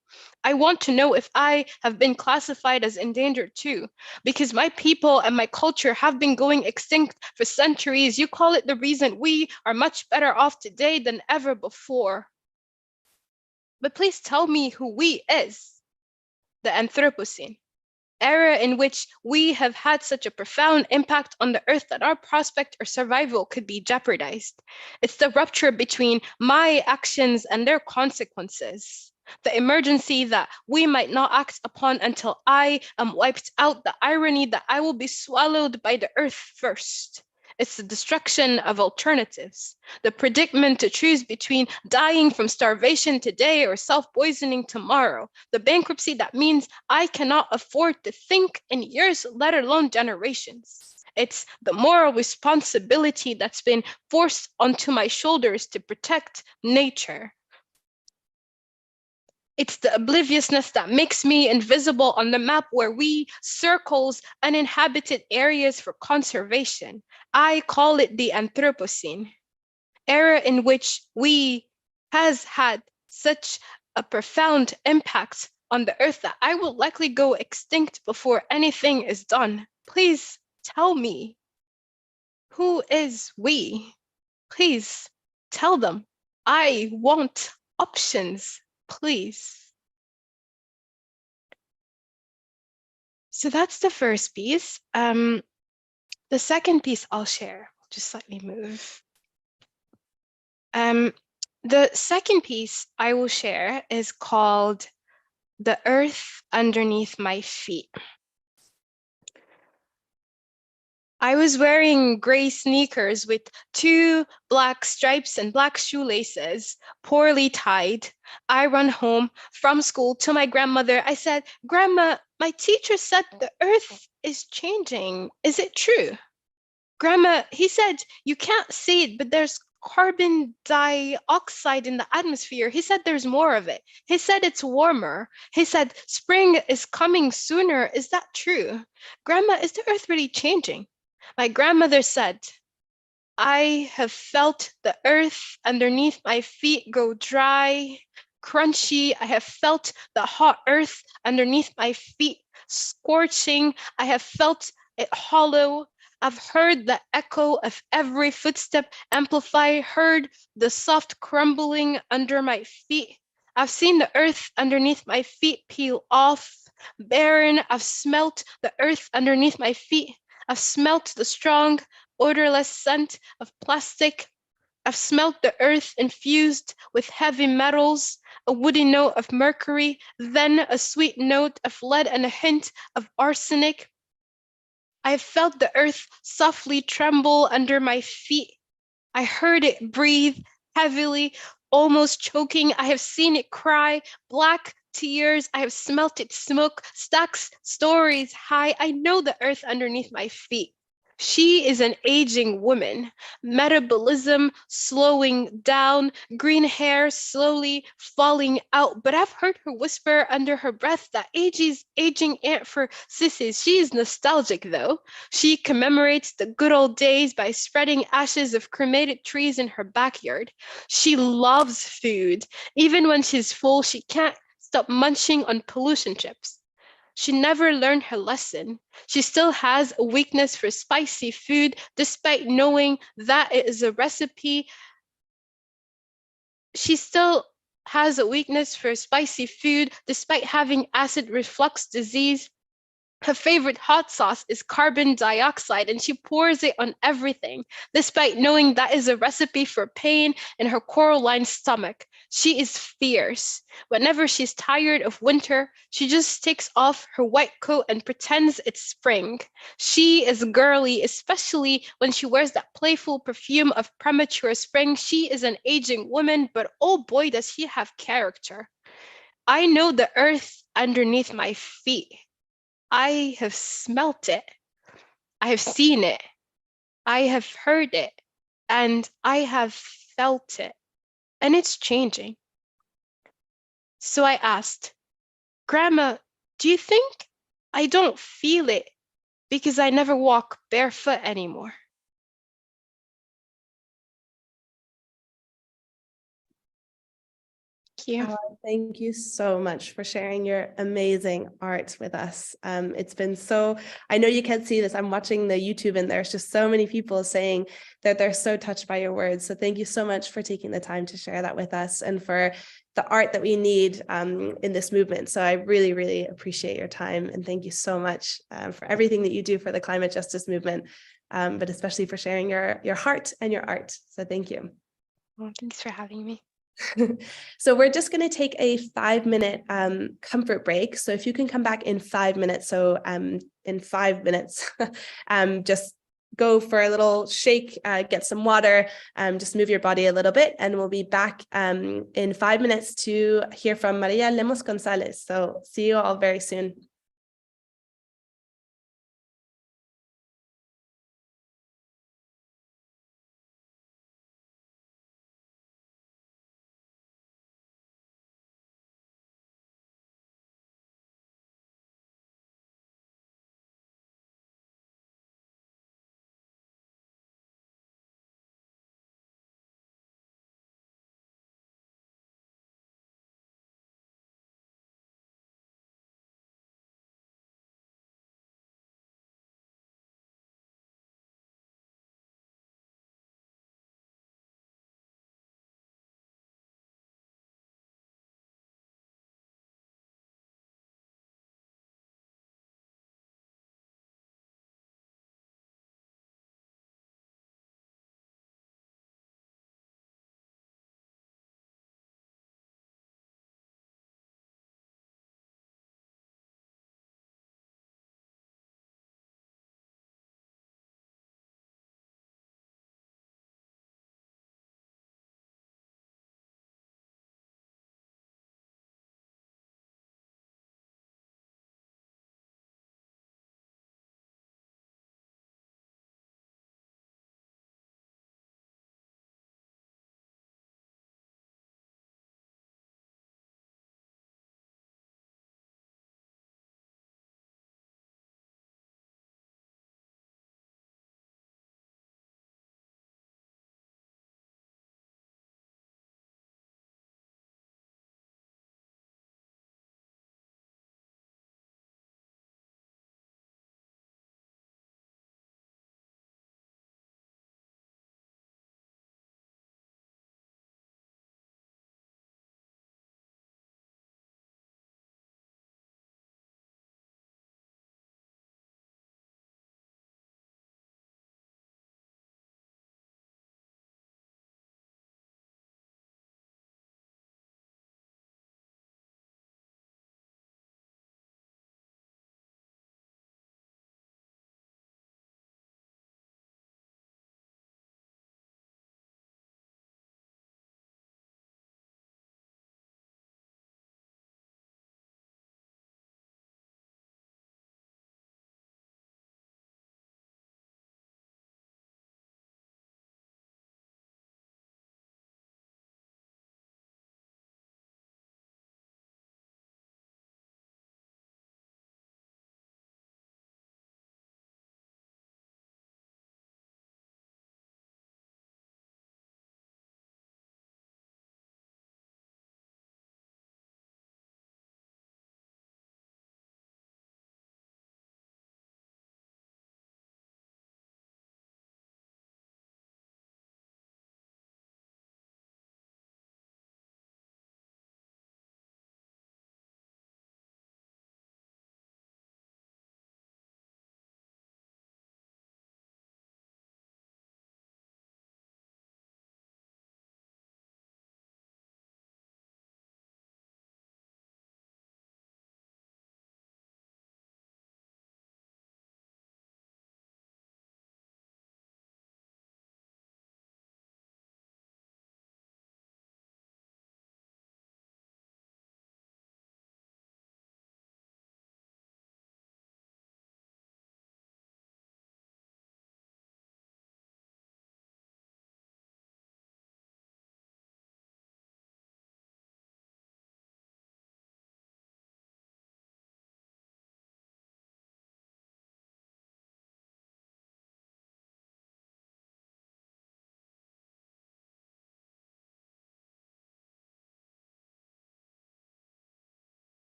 I want to know if I have been classified as endangered too, because my people and my culture have been going extinct for centuries. You call it the reason we are much better off today than ever before. But please tell me who we is. The Anthropocene, era in which we have had such a profound impact on the earth that our prospect or survival could be jeopardized. It's the rupture between my actions and their consequences. The emergency that we might not act upon until I am wiped out, the irony that I will be swallowed by the earth first. It's the destruction of alternatives, the predicament to choose between dying from starvation today or self-poisoning tomorrow, the bankruptcy that means I cannot afford to think in years, let alone generations. It's the moral responsibility that's been forced onto my shoulders to protect nature. It's the obliviousness that makes me invisible on the map where we circles uninhabited areas for conservation. I call it the Anthropocene, era in which we has had such a profound impact on the earth that I will likely go extinct before anything is done. Please tell me, who is we? Please tell them. I want options. Please. So that's the first piece. The second piece I'll share, I'll just slightly move. The second piece I will share is called The Earth Underneath My Feet. I was wearing gray sneakers with 2 black stripes and black shoelaces, poorly tied. I run home from school to my grandmother. I said, "Grandma, my teacher said the earth is changing. Is it true?" "Grandma," he said, "you can't see it, but there's carbon dioxide in the atmosphere. He said there's more of it. He said it's warmer. He said spring is coming sooner. Is that true? Grandma, is the earth really changing?" My grandmother said, "I have felt the earth underneath my feet go dry, crunchy. I have felt the hot earth underneath my feet scorching. I have felt it hollow. I've heard the echo of every footstep amplify, heard the soft crumbling under my feet. I've seen the earth underneath my feet peel off, barren. I've smelt the earth underneath my feet. I've smelt the strong, odorless scent of plastic. I've smelt the earth infused with heavy metals, a woody note of mercury, then a sweet note of lead and a hint of arsenic. I have felt the earth softly tremble under my feet. I heard it breathe heavily, almost choking. I have seen it cry black tears. I have smelt it smoke, stacks stories high. I know the earth underneath my feet. She is an aging woman, metabolism slowing down, green hair slowly falling out. But I've heard her whisper under her breath that aging ain't for sissies. She is nostalgic though. She commemorates the good old days by spreading ashes of cremated trees in her backyard. She loves food. Even when she's full, she can't stop munching on pollution chips. She never learned her lesson. She still has a weakness for spicy food, despite knowing that it is a recipe. She still has a weakness for spicy food, despite having acid reflux disease. Her favorite hot sauce is carbon dioxide, and she pours it on everything, despite knowing that is a recipe for pain in her coralline stomach. She is fierce. Whenever she's tired of winter, she just takes off her white coat and pretends it's spring. She is girly, especially when she wears that playful perfume of premature spring. She is an aging woman, but oh boy, does she have character. I know the earth underneath my feet. I have smelt it. I have seen it. I have heard it. And I have felt it. And it's changing. So I asked, "Grandma, do you think I don't feel it because I never walk barefoot anymore?" Thank you. Thank you so much for sharing your amazing art with us. It's been so, I know you can't see this, I'm watching the YouTube and there's just so many people saying that they're so touched by your words. So thank you so much for taking the time to share that with us and for the art that we need in this movement. So I really, really appreciate your time and thank you so much for everything that you do for the climate justice movement, but especially for sharing your heart and your art. So thank you. Well, thanks for having me. So we're just going to take a 5-minute comfort break. So if you can come back in 5 minutes. So in 5 minutes, just go for a little shake, get some water, just move your body a little bit. And we'll be back in 5 minutes to hear from María Lemos Gonzalez. So see you all very soon.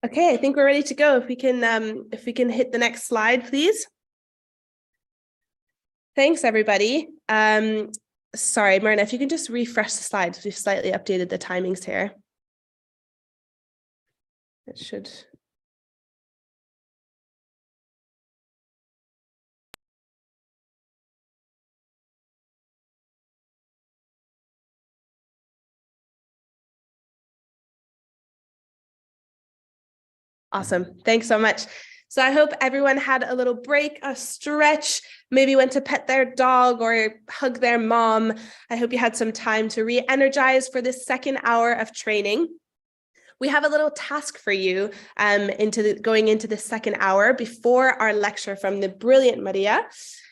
Okay, I think we're ready to go. If we can hit the next slide, please. Thanks, everybody. Sorry, Myrna, if you can just refresh the slides. We've slightly updated the timings here. It should. Awesome. Thanks so much. So I hope everyone had a little break, a stretch, maybe went to pet their dog or hug their mom. I hope you had some time to re-energize for this second hour of training. We have a little task for you going into the second hour before our lecture from the brilliant Maria.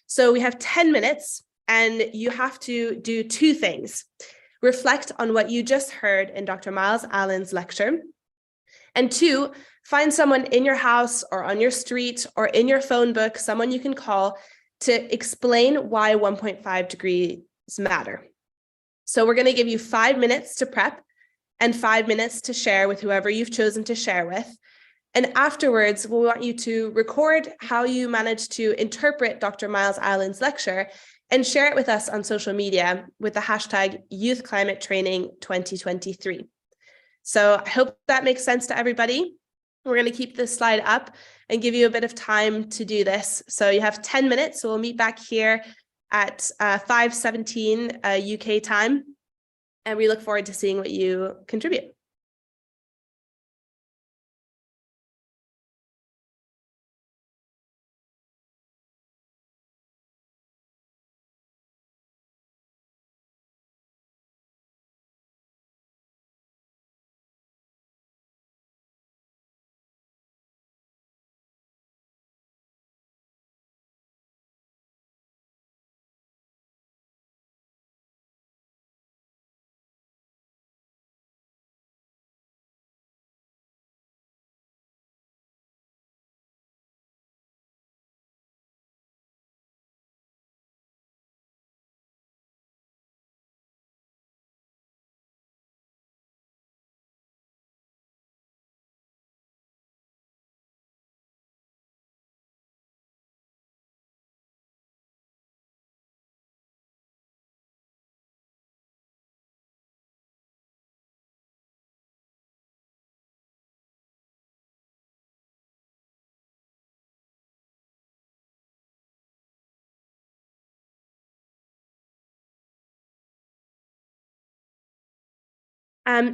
So we have 10 minutes and you have to do two things. Reflect on what you just heard in Dr. Myles Allen's lecture. And two, find someone in your house or on your street or in your phone book, someone you can call to explain why 1.5 degrees matter. So we're going to give you 5 minutes to prep and 5 minutes to share with whoever you've chosen to share with. And afterwards, we want you to record how you managed to interpret Dr. Myles Allen's lecture and share it with us on social media with the hashtag YouthClimateTraining2023. So I hope that makes sense to everybody. We're going to keep this slide up and give you a bit of time to do this. So you have 10 minutes. So we'll meet back here at 5:17 UK time. And we look forward to seeing what you contribute.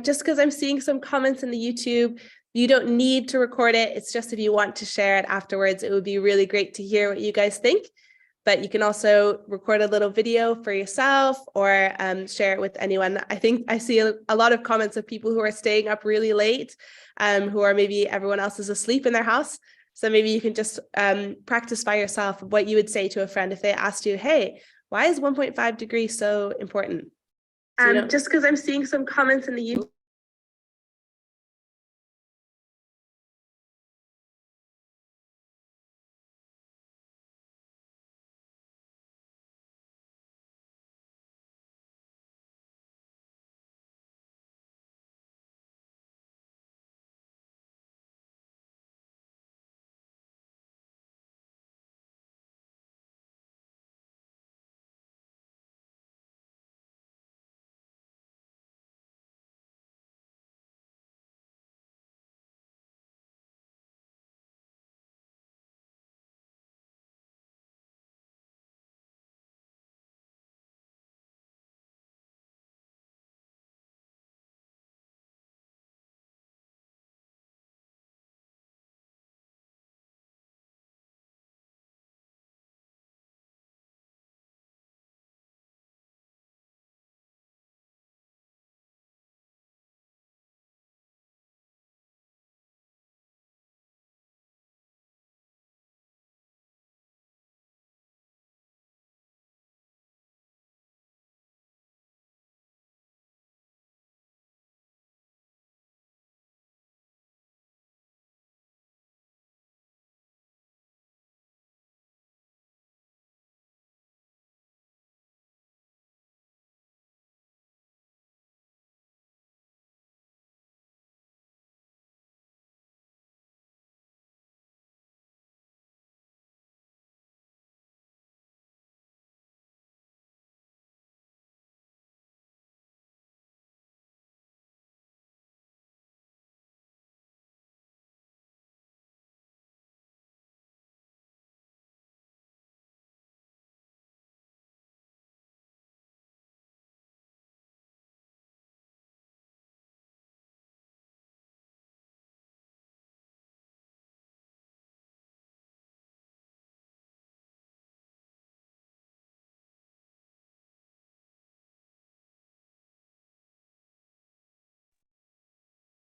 Just because I'm seeing some comments in the YouTube, you don't need to record it. It's just if you want to share it afterwards, it would be really great to hear what you guys think. But you can also record a little video for yourself or share it with anyone. I think I see a lot of comments of people who are staying up really late, who are maybe everyone else is asleep in their house. So maybe you can just practice by yourself what you would say to a friend if they asked you, hey, why is 1.5 degrees so important? So just because I'm seeing some comments in the YouTube.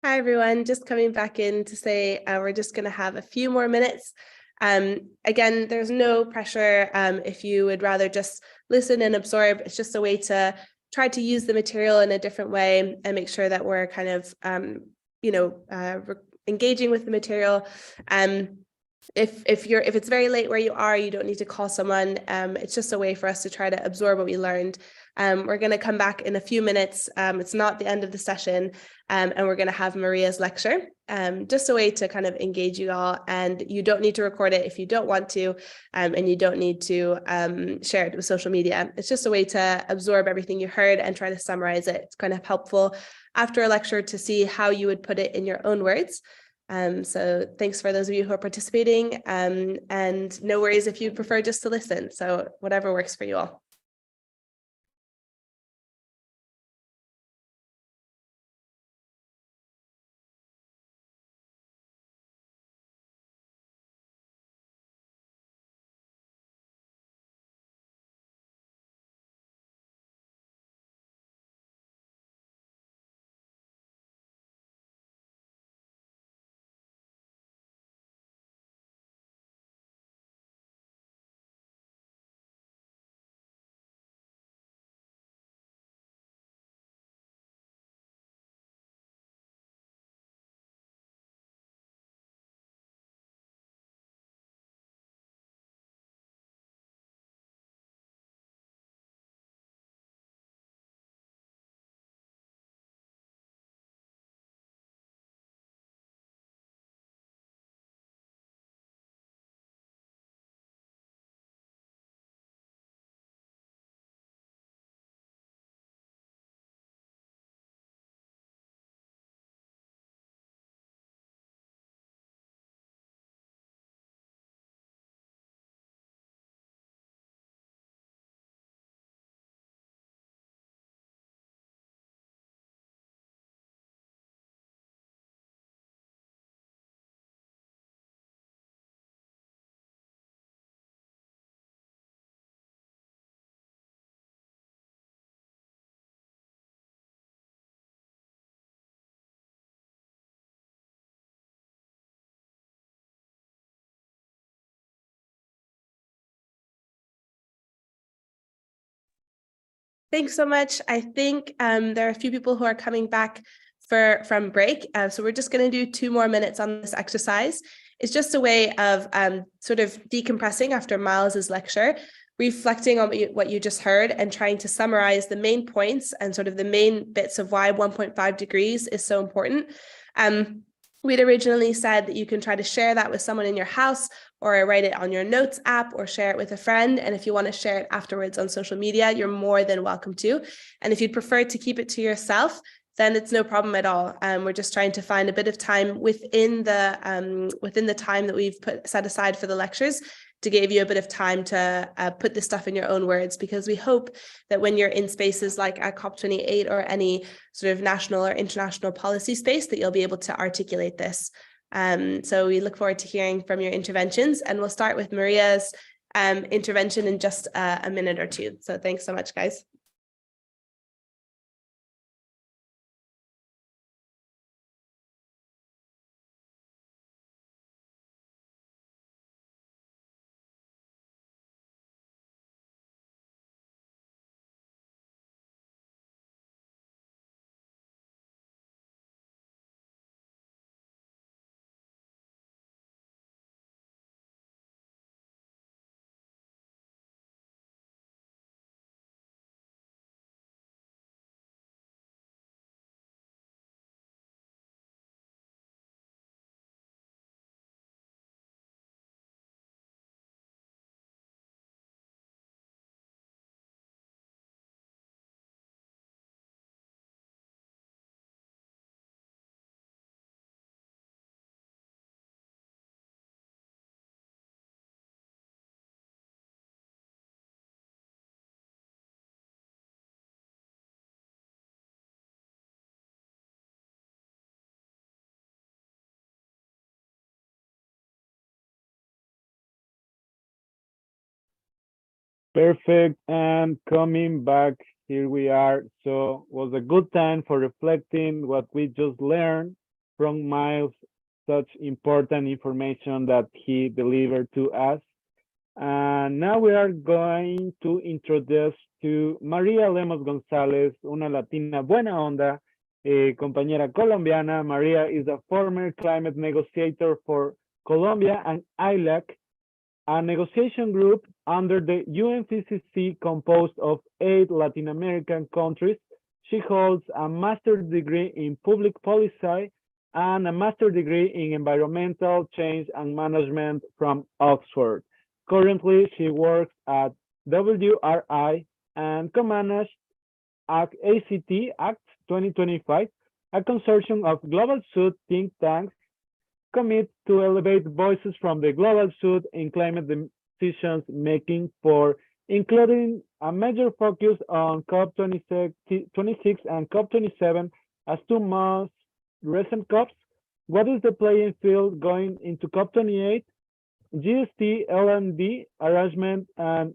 Hi, everyone. Just coming back in to say we're just going to have a few more minutes. Again, there's no pressure if you would rather just listen and absorb. It's just a way to try to use the material in a different way and make sure that we're kind of, engaging with the material. If it's very late where you are, you don't need to call someone. It's just a way for us to try to absorb what we learned. We're going to come back in a few minutes. It's not the end of the session, and we're going to have Maria's lecture. Just a way to kind of engage you all, and you don't need to record it if you don't want to, and you don't need to share it with social media. It's just a way to absorb everything you heard and try to summarize it. It's kind of helpful after a lecture to see how you would put it in your own words. So thanks for those of you who are participating, and no worries if you prefer just to listen. So whatever works for you all. Thanks so much. I think there are a few people who are coming back from break. So we're just going to do 2 more minutes on this exercise. It's just a way of sort of decompressing after Myles's lecture, reflecting on what you just heard and trying to summarize the main points and sort of the main bits of why 1.5 degrees is so important. We'd originally said that you can try to share that with someone in your house, or write it on your notes app, or share it with a friend. And if you want to share it afterwards on social media, you're more than welcome to. And if you'd prefer to keep it to yourself, then it's no problem at all. We're just trying to find a bit of time within the time that we've set aside for the lectures to give you a bit of time to put this stuff in your own words, because we hope that when you're in spaces like at COP28 or any sort of national or international policy space, that you'll be able to articulate this. So we look forward to hearing from your interventions, and we'll start with Maria's intervention in just a minute or two. So thanks so much, guys. Perfect. And coming back, here we are. So it was a good time for reflecting what we just learned. from Myles such important information that he delivered to us. And now we are going to introduce to María Lemos Gonzalez, una latina buena onda, compañera colombiana. María is a former climate negotiator for Colombia and AILAC, a negotiation group under the UNFCCC composed of 8 Latin American countries. She holds a master's degree in public policy and a master's degree in environmental change and management from Oxford. Currently, she works at WRI and co-managed ACT 2025, a consortium of Global South think tanks commit to elevate voices from the Global South in climate decisions making, for including a major focus on COP26 and COP27 as 2 most recent COPs. What is the playing field going into COP28? GST, LND, arrangement, and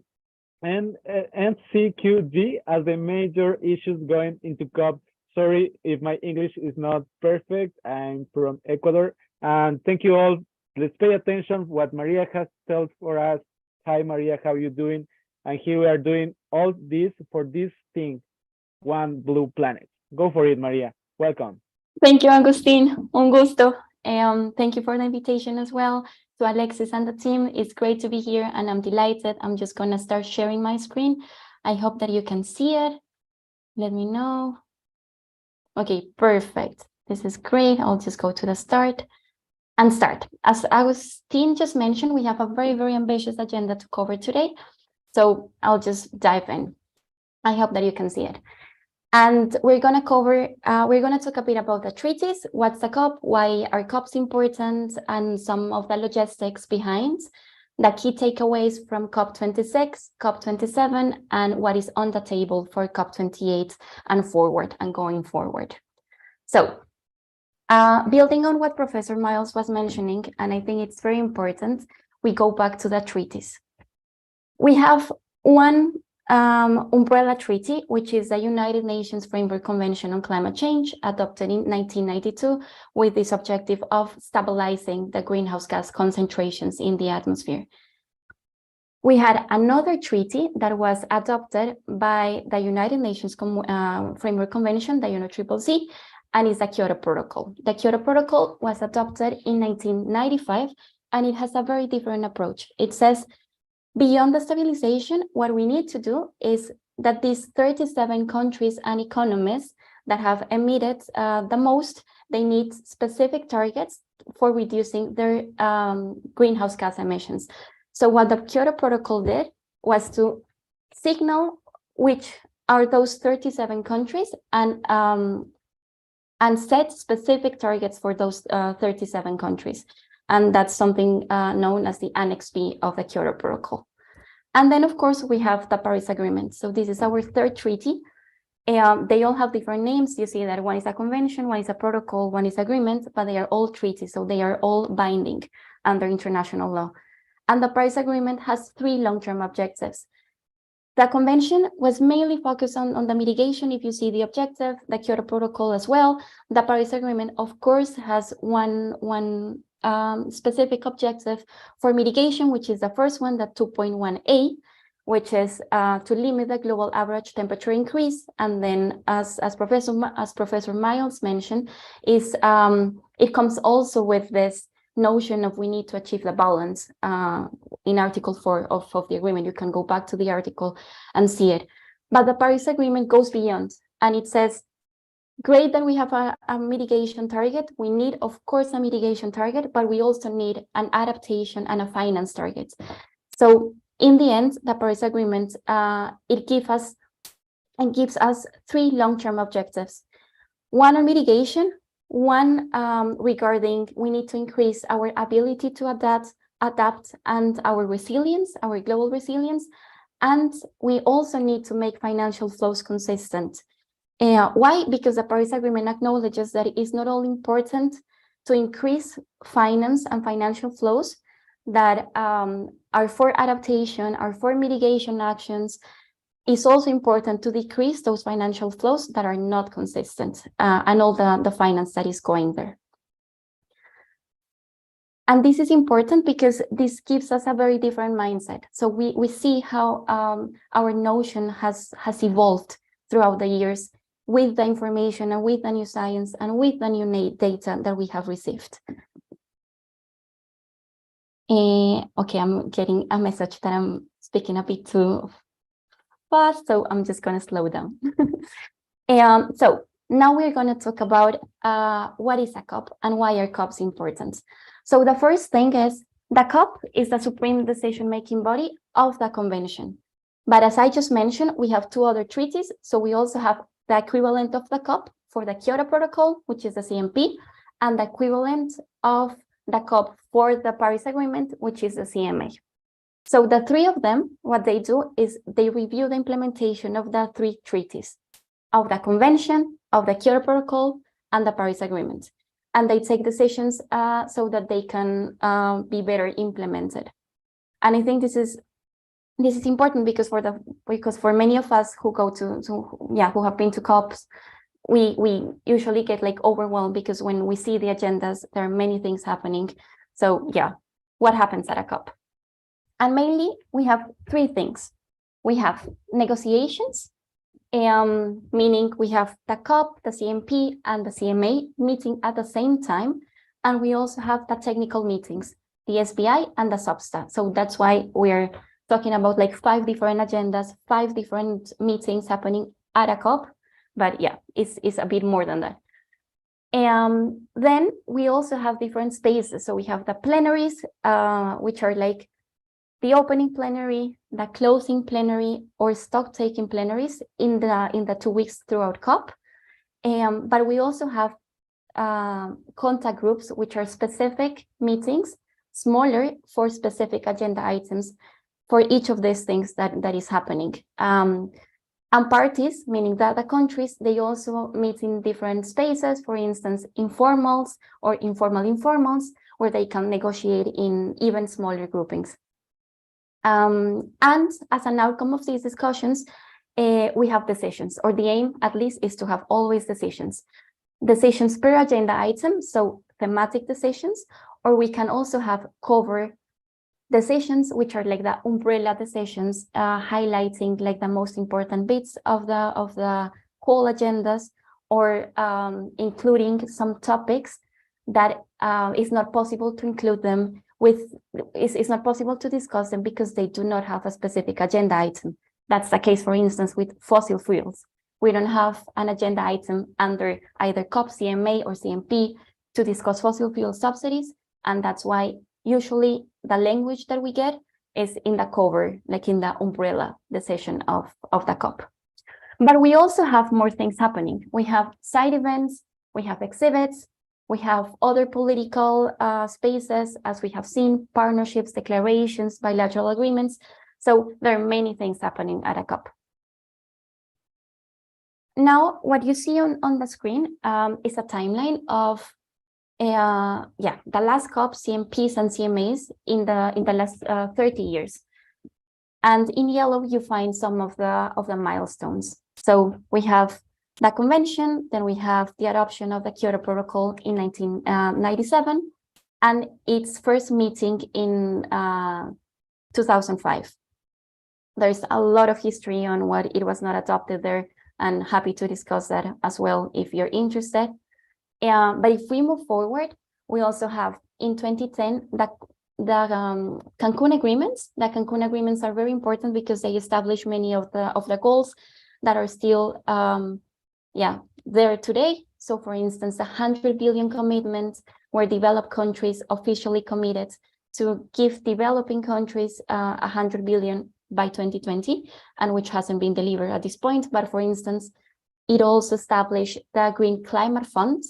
NCQG as the major issues going into COP. Sorry if my English is not perfect. I'm from Ecuador. And thank you all. Let's pay attention what Maria has told for us. Hi, Maria, how are you doing? And here we are doing all this for this thing, One Blue Planet. Go for it, Maria. Welcome. Thank you, Agustin. Un gusto. Thank you for the invitation as well. To Alexis and the team, it's great to be here and I'm delighted. I'm just gonna start sharing my screen. I hope that you can see it. Let me know. Okay, perfect. This is great. I'll just go to the start and start. As Agustin just mentioned, we have a very, very ambitious agenda to cover today. So I'll just dive in. I hope that you can see it. And we're going to talk a bit about the treaties, what's the COP, why are COPs important, and some of the logistics behind, the key takeaways from COP26, COP27, and what is on the table for COP28 and forward and going forward. So building on what Professor Myles was mentioning, and I think it's very important, we go back to the treaties. We have one umbrella treaty, which is the United Nations Framework Convention on Climate Change, adopted in 1992 with this objective of stabilizing the greenhouse gas concentrations in the atmosphere. We had another treaty that was adopted by the United Nations Framework Convention, the UNFCCC, and is the Kyoto Protocol. The Kyoto Protocol was adopted in 1995, and it has a very different approach. It says, beyond the stabilization, what we need to do is that these 37 countries and economies that have emitted the most, they need specific targets for reducing their greenhouse gas emissions. So what the Kyoto Protocol did was to signal which are those 37 countries and set specific targets for those 37 countries. And that's something known as the Annex B of the Kyoto Protocol. And then, of course, we have the Paris Agreement. So this is our third treaty. They all have different names. You see that one is a convention, one is a protocol, one is agreement, but they are all treaties. So they are all binding under international law. And the Paris Agreement has 3 long-term objectives. The convention was mainly focused on the mitigation, if you see the objective, the Kyoto Protocol as well. The Paris Agreement, of course, has one specific objective for mitigation, which is the first one, the 2.1A, which is to limit the global average temperature increase. And then, as Professor Myles mentioned, is it comes also with this notion of we need to achieve the balance in Article 4 of the agreement. You can go back to the article and see it. But the Paris Agreement goes beyond, and it says, great that we have a mitigation target. We need, of course, a mitigation target, but we also need an adaptation and a finance target. So in the end, the Paris Agreement, it gives us 3 long-term objectives. One on mitigation, one regarding we need to increase our ability to adapt and our resilience, our global resilience. And we also need to make financial flows consistent. Why? Because the Paris Agreement acknowledges that it is not only important to increase finance and financial flows that are for adaptation, are for mitigation actions. It's also important to decrease those financial flows that are not consistent and all the finance that is going there. And this is important because this gives us a very different mindset. So we see how our notion has evolved throughout the years with the information and with the new science and with the new data that we have received. Okay, I'm getting a message that I'm speaking a bit too fast, so I'm just going to slow down. So now we're going to talk about what is a COP and why are COPs important. So the first thing is the COP is the supreme decision-making body of the convention. But as I just mentioned, we have two other treaties. So we also have the equivalent of the COP for the Kyoto Protocol, which is the CMP, and the equivalent of the COP for the Paris Agreement, which is the CMA. So the three of them, what they do is they review the implementation of the three treaties, of the convention, of the Kyoto Protocol, and the Paris Agreement. And they take decisions so that they can be better implemented. And I think this is important because for many of us who go who have been to COPs, we usually get like overwhelmed because when we see the agendas, there are many things happening. So yeah, what happens at a COP? And mainly we have three things. We have negotiations, meaning we have the COP, the CMP, and the CMA meeting at the same time. And we also have the technical meetings, the SBI and the SOPSTA. So that's why we're talking about like 5 different agendas, 5 different meetings happening at a COP. But yeah, it's a bit more than that. Then we also have different spaces. So we have the plenaries, which are like the opening plenary, the closing plenary, or stock-taking plenaries in the 2 weeks throughout COP. But we also have contact groups, which are specific meetings, smaller for specific agenda items for each of these things that is happening. And parties, meaning that the countries, they also meet in different spaces, for instance, informals or informal informals, where they can negotiate in even smaller groupings. And as an outcome of these discussions, we have decisions, or the aim at least is to have always decisions. Decisions per agenda item, so thematic decisions, or we can also have cover decisions, which are like the umbrella decisions, highlighting like the most important bits of the whole agendas, or including some topics that is not possible to include them with, it's not possible to discuss them because they do not have a specific agenda item. That's the case, for instance, with fossil fuels. We don't have an agenda item under either COP, CMA, or CMP to discuss fossil fuel subsidies, and that's why usually the language that we get is in the cover, like in the umbrella decision of the COP. But we also have more things happening. We have side events, we have exhibits, we have other political spaces, as we have seen, partnerships, declarations, bilateral agreements. So there are many things happening at a COP. Now, what you see on the screen is a timeline of the last COP, CMPs and CMAs in the last 30 years. And in yellow, you find some of the milestones. So we have the convention, then we have the adoption of the Kyoto Protocol in 1997, and its first meeting in 2005. There's a lot of history on what it was not adopted there, and happy to discuss that as well if you're interested. But if we move forward, we also have in 2010 the Cancun agreements. The Cancun agreements are very important because they establish many of the goals that are still there today. So for instance, the 100 billion commitment, where developed countries officially committed to give developing countries 100 billion by 2020, and which hasn't been delivered at this point. But for instance, it also established the Green Climate Fund,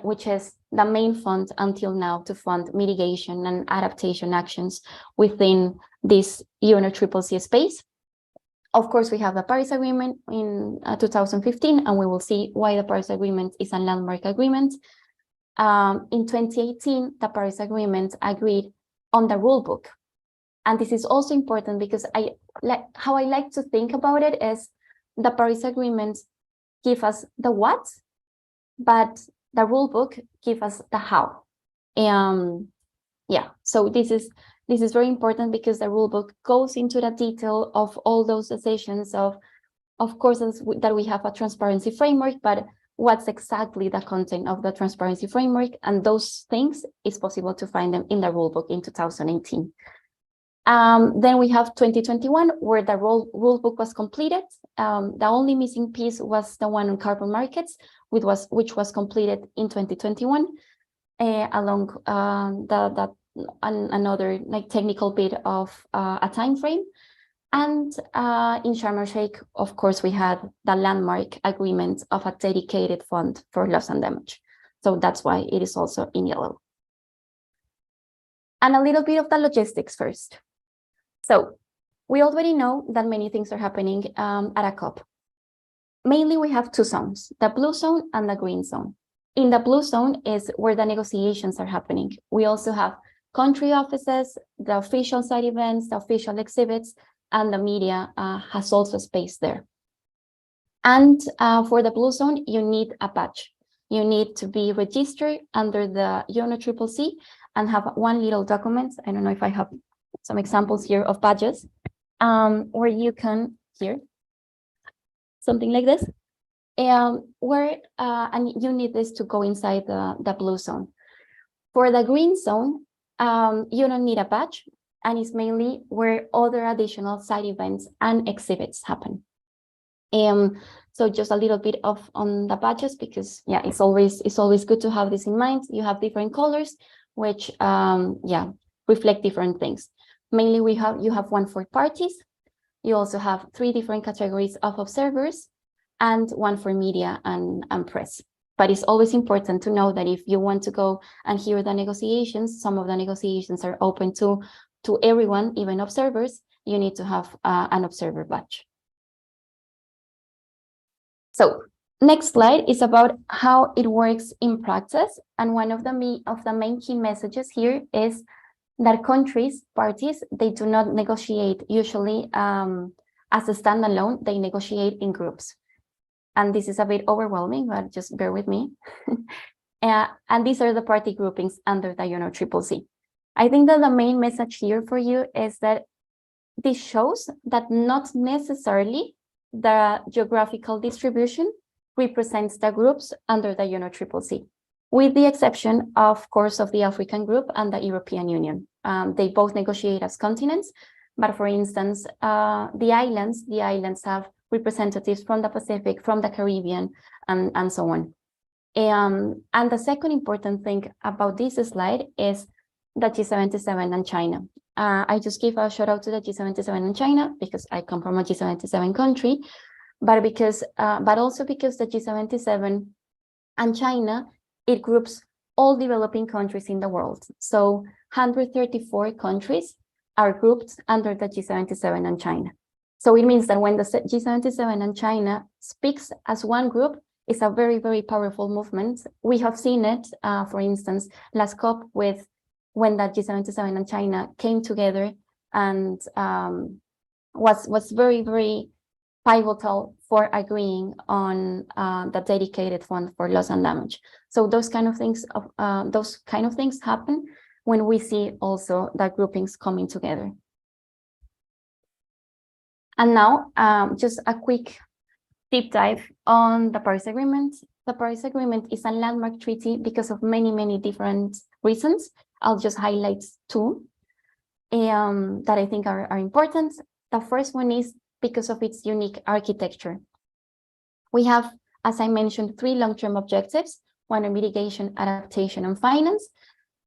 which is the main fund until now to fund mitigation and adaptation actions within this UNFCCC space. Of course, we have the Paris Agreement in 2015, and we will see why the Paris Agreement is a landmark agreement. In 2018, the Paris Agreement agreed on the rule book. And this is also important because how I like to think about it is the Paris Agreement give us the what, but the rule book give us the how. yeah, so this is very important because the rulebook goes into the detail of all those decisions of course, that we have a transparency framework, but what's exactly the content of the transparency framework, and those things is possible to find them in the rulebook in 2018. Then we have 2021, where the rulebook was completed. The only missing piece was the one on carbon markets, which was completed in 2021, along another like technical bit of a time frame. And in Sharm el-Sheikh, of course, we had the landmark agreement of a dedicated fund for loss and damage. So that's why it is also in yellow. And a little bit of the logistics first. So we already know that many things are happening at a COP. Mainly, we have two zones, the blue zone and the green zone. In the blue zone is where the negotiations are happening. We also have country offices, the official side events, the official exhibits, and the media has also space there. And for the blue zone, you need a badge. You need to be registered under the UNFCCC and have one little document. I don't know if I have some examples here of badges, where you can, here, something like this, and you need this to go inside the blue zone. For the green zone, you don't need a badge, and it's mainly where other additional side events and exhibits happen. So just a little bit on the badges, because yeah, it's always good to have this in mind. You have different colors, which reflect different things. Mainly you have one for parties. You also have 3 different categories of observers and one for media and press. But it's always important to know that if you want to go and hear the negotiations, some of the negotiations are open to everyone, even observers. You need to have an observer badge. So next slide is about how it works in practice. And one of the main key messages here is that parties, they do not negotiate usually as a standalone, they negotiate in groups. And this is a bit overwhelming, but just bear with me. And these are the party groupings under the UNFCCC. I think that the main message here for you is that this shows that not necessarily the geographical distribution represents the groups under the UNFCCC, with the exception, of course, of the African group and the European Union. They both negotiate as continents, but for instance, the islands have representatives from the Pacific, from the Caribbean, and so on. And the second important thing about this slide is the G77 and China. I just give a shout out to the G77 and China because I come from a G77 country, but also because the G77 and China, it groups all developing countries in the world. So 134 countries are grouped under the G77 and China. So it means that when the G77 and China speaks as one group, it's a very, very powerful movement. We have seen it, for instance, last COP when the G77 and China came together and was very, very pivotal for agreeing on the dedicated fund for loss and damage. So those kind of things happen when we see also the groupings coming together. And now, just a quick deep dive on the Paris Agreement. The Paris Agreement is a landmark treaty because of many, many different reasons. I'll just highlight 2 that I think are important. The first one is because of its unique architecture. We have, as I mentioned, 3 long-term objectives, one on mitigation, adaptation, and finance.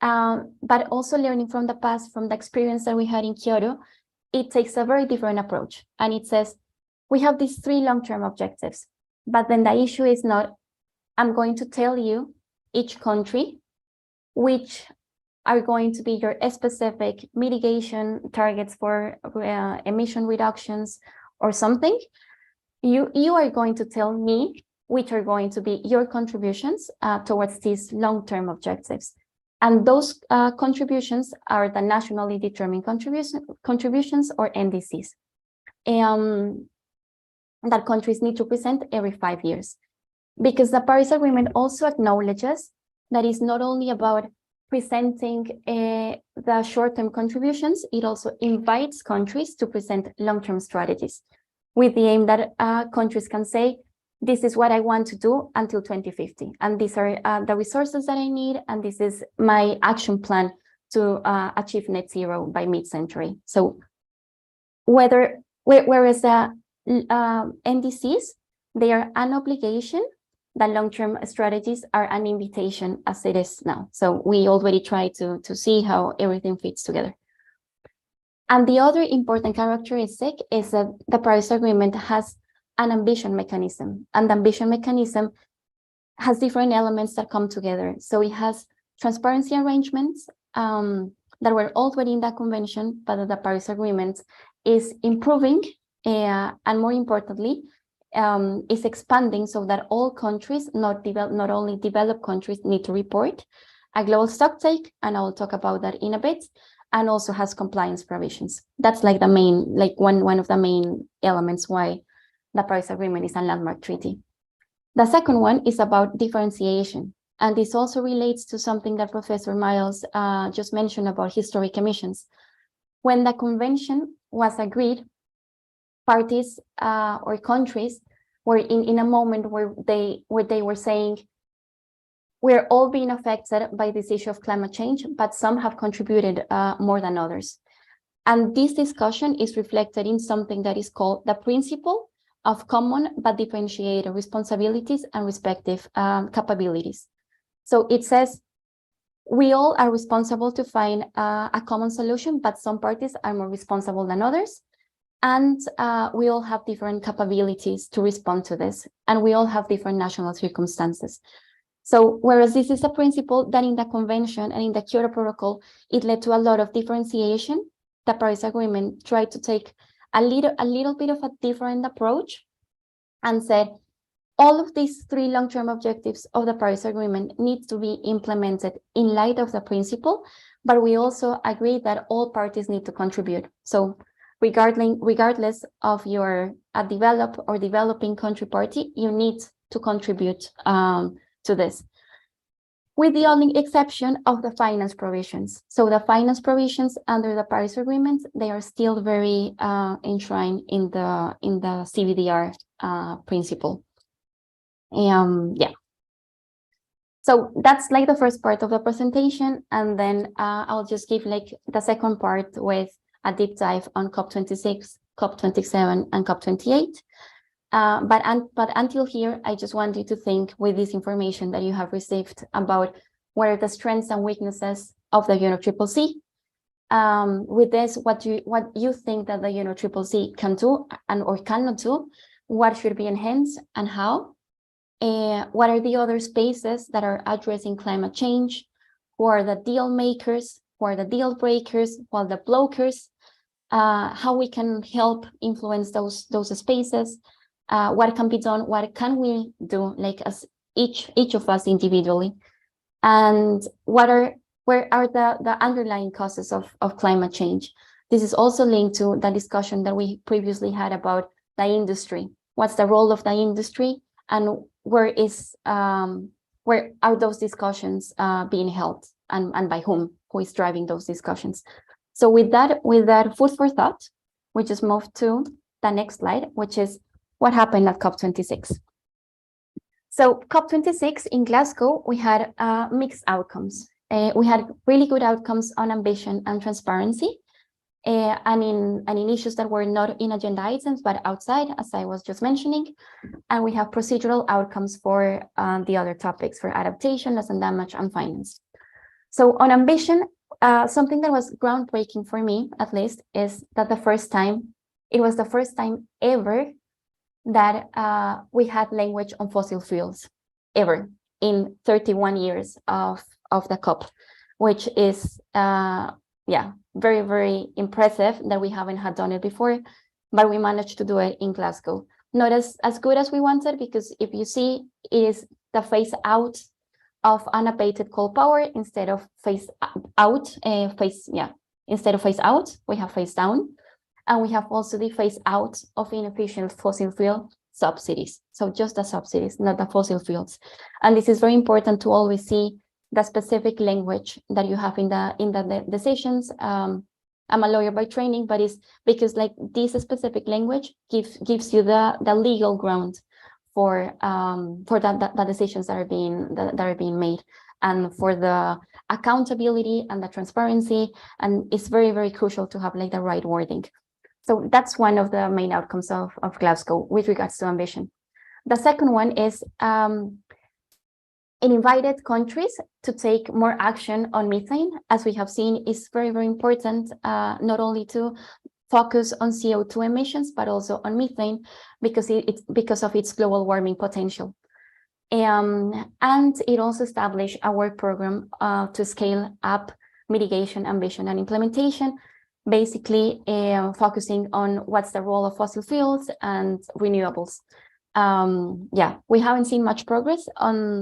But also learning from the past, from the experience that we had in Kyoto, it takes a very different approach. And it says, we have these 3 long-term objectives, but then the issue is not, I'm going to tell you each country which are going to be your specific mitigation targets for emission reductions or something. You are going to tell me which are going to be your contributions towards these long-term objectives. And those contributions are the nationally determined contributions or NDCs that countries need to present every 5 years. Because the Paris Agreement also acknowledges that it's not only about presenting the short-term contributions, it also invites countries to present long-term strategies with the aim that countries can say, this is what I want to do until 2050. And these are the resources that I need. And this is my action plan to achieve net zero by mid-century. So whereas the NDCs, they are an obligation, the long-term strategies are an invitation as it is now. So we already try to see how everything fits together. And the other important characteristic is that the Paris Agreement has an ambition mechanism, and the ambition mechanism has different elements that come together. So it has transparency arrangements that were already in the convention, but the Paris Agreement is improving, and more importantly, is expanding so that all countries, not only developed countries, need to report a global stocktake, and I will talk about that in a bit, and also has compliance provisions. That's like the main, like one of the main elements why the Paris Agreement is a landmark treaty. The second one is about differentiation. And this also relates to something that Professor Myles just mentioned about historic emissions. When the convention was agreed, parties or countries were in a moment where they were saying, we're all being affected by this issue of climate change, but some have contributed more than others. And this discussion is reflected in something that is called the principle of common but differentiated responsibilities and respective capabilities. So it says, we all are responsible to find a common solution, but some parties are more responsible than others. And we all have different capabilities to respond to this. And we all have different national circumstances. So whereas this is a principle that in the convention and in the Kyoto Protocol, it led to a lot of differentiation, the Paris Agreement tried to take a little bit of a different approach and said, all of these three long-term objectives of the Paris Agreement need to be implemented in light of the principle, but we also agree that all parties need to contribute. So regardless of your developed or developing country party, you need to contribute to this, with the only exception of the finance provisions. So the finance provisions under the Paris Agreement, they are still very enshrined in the CBDR principle. Yeah. So that's like the first part of the presentation, and then I'll just give like the second part with a deep dive on COP26, COP27, and COP28. But until here, I just want you to think with this information that you have received about what are the strengths and weaknesses of the UNFCCC. With this, what you think that the UNFCCC can do and or cannot do, what should be enhanced and how. What are the other spaces that are addressing climate change? Who are the deal makers? Who are the deal breakers? Who are the blockers? How we can help influence those spaces? What can be done? What can we do, like as each of us individually? And where are the underlying causes of climate change? This is also linked to the discussion that we previously had about the industry. What's the role of the industry, and where are those discussions being held, and by whom? Who is driving those discussions? So with that food for thought, we just move to the next slide, which is what happened at COP26. So COP26 in Glasgow, we had mixed outcomes. We had really good outcomes on ambition and transparency, and in issues that were not in agenda items, but outside, as I was just mentioning. And we have procedural outcomes for the other topics, for adaptation, loss and damage, and finance. So on ambition, something that was groundbreaking for me, at least, is that it was the first time ever that we had language on fossil fuels, ever, in 31 years of the COP, which is, very, very impressive that we haven't had done it before, but we managed to do it in Glasgow. Not as good as we wanted, because if you see, it is the phase out of unabated coal power instead of phase out, instead of phase out, we have phase down. And we have also the phase out of inefficient fossil fuel subsidies. So just the subsidies, not the fossil fuels. And this is very important to always see the specific language that you have in the decisions. I'm a lawyer by training, but it's because like this specific language gives you the legal ground for the decisions that are being made, and for the accountability and the transparency. And it's very, very crucial to have like the right wording. So that's one of the main outcomes of Glasgow with regards to ambition. The second one is it invited countries to take more action on methane. As we have seen, is very, very important, not only to focus on CO2 emissions, but also on methane, because of its global warming potential. And it also established a work program to scale up mitigation, ambition, and implementation, basically focusing on what's the role of fossil fuels and renewables. Yeah, we haven't seen much progress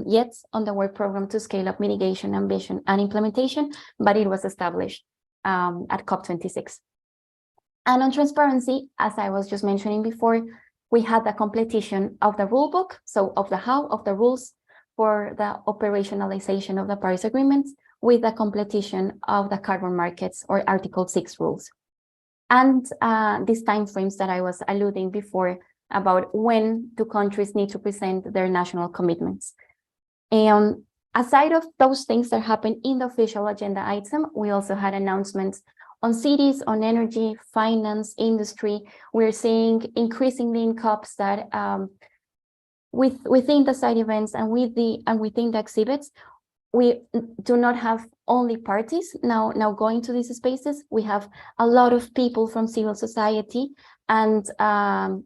yet on the work program to scale up mitigation, ambition, and implementation, but it was established at COP26. And on transparency, as I was just mentioning before, we had the completion of the rule book, so of the rules for the operationalization of the Paris Agreement, with the completion of the carbon markets or Article 6 rules. And these timeframes that I was alluding before about when do countries need to present their national commitments. And aside of those things that happen in the official agenda item, we also had announcements on cities, on energy, finance, industry. We're seeing increasingly in COPs that within the side events and within the exhibits, we do not have only parties now going to these spaces. We have a lot of people from civil society and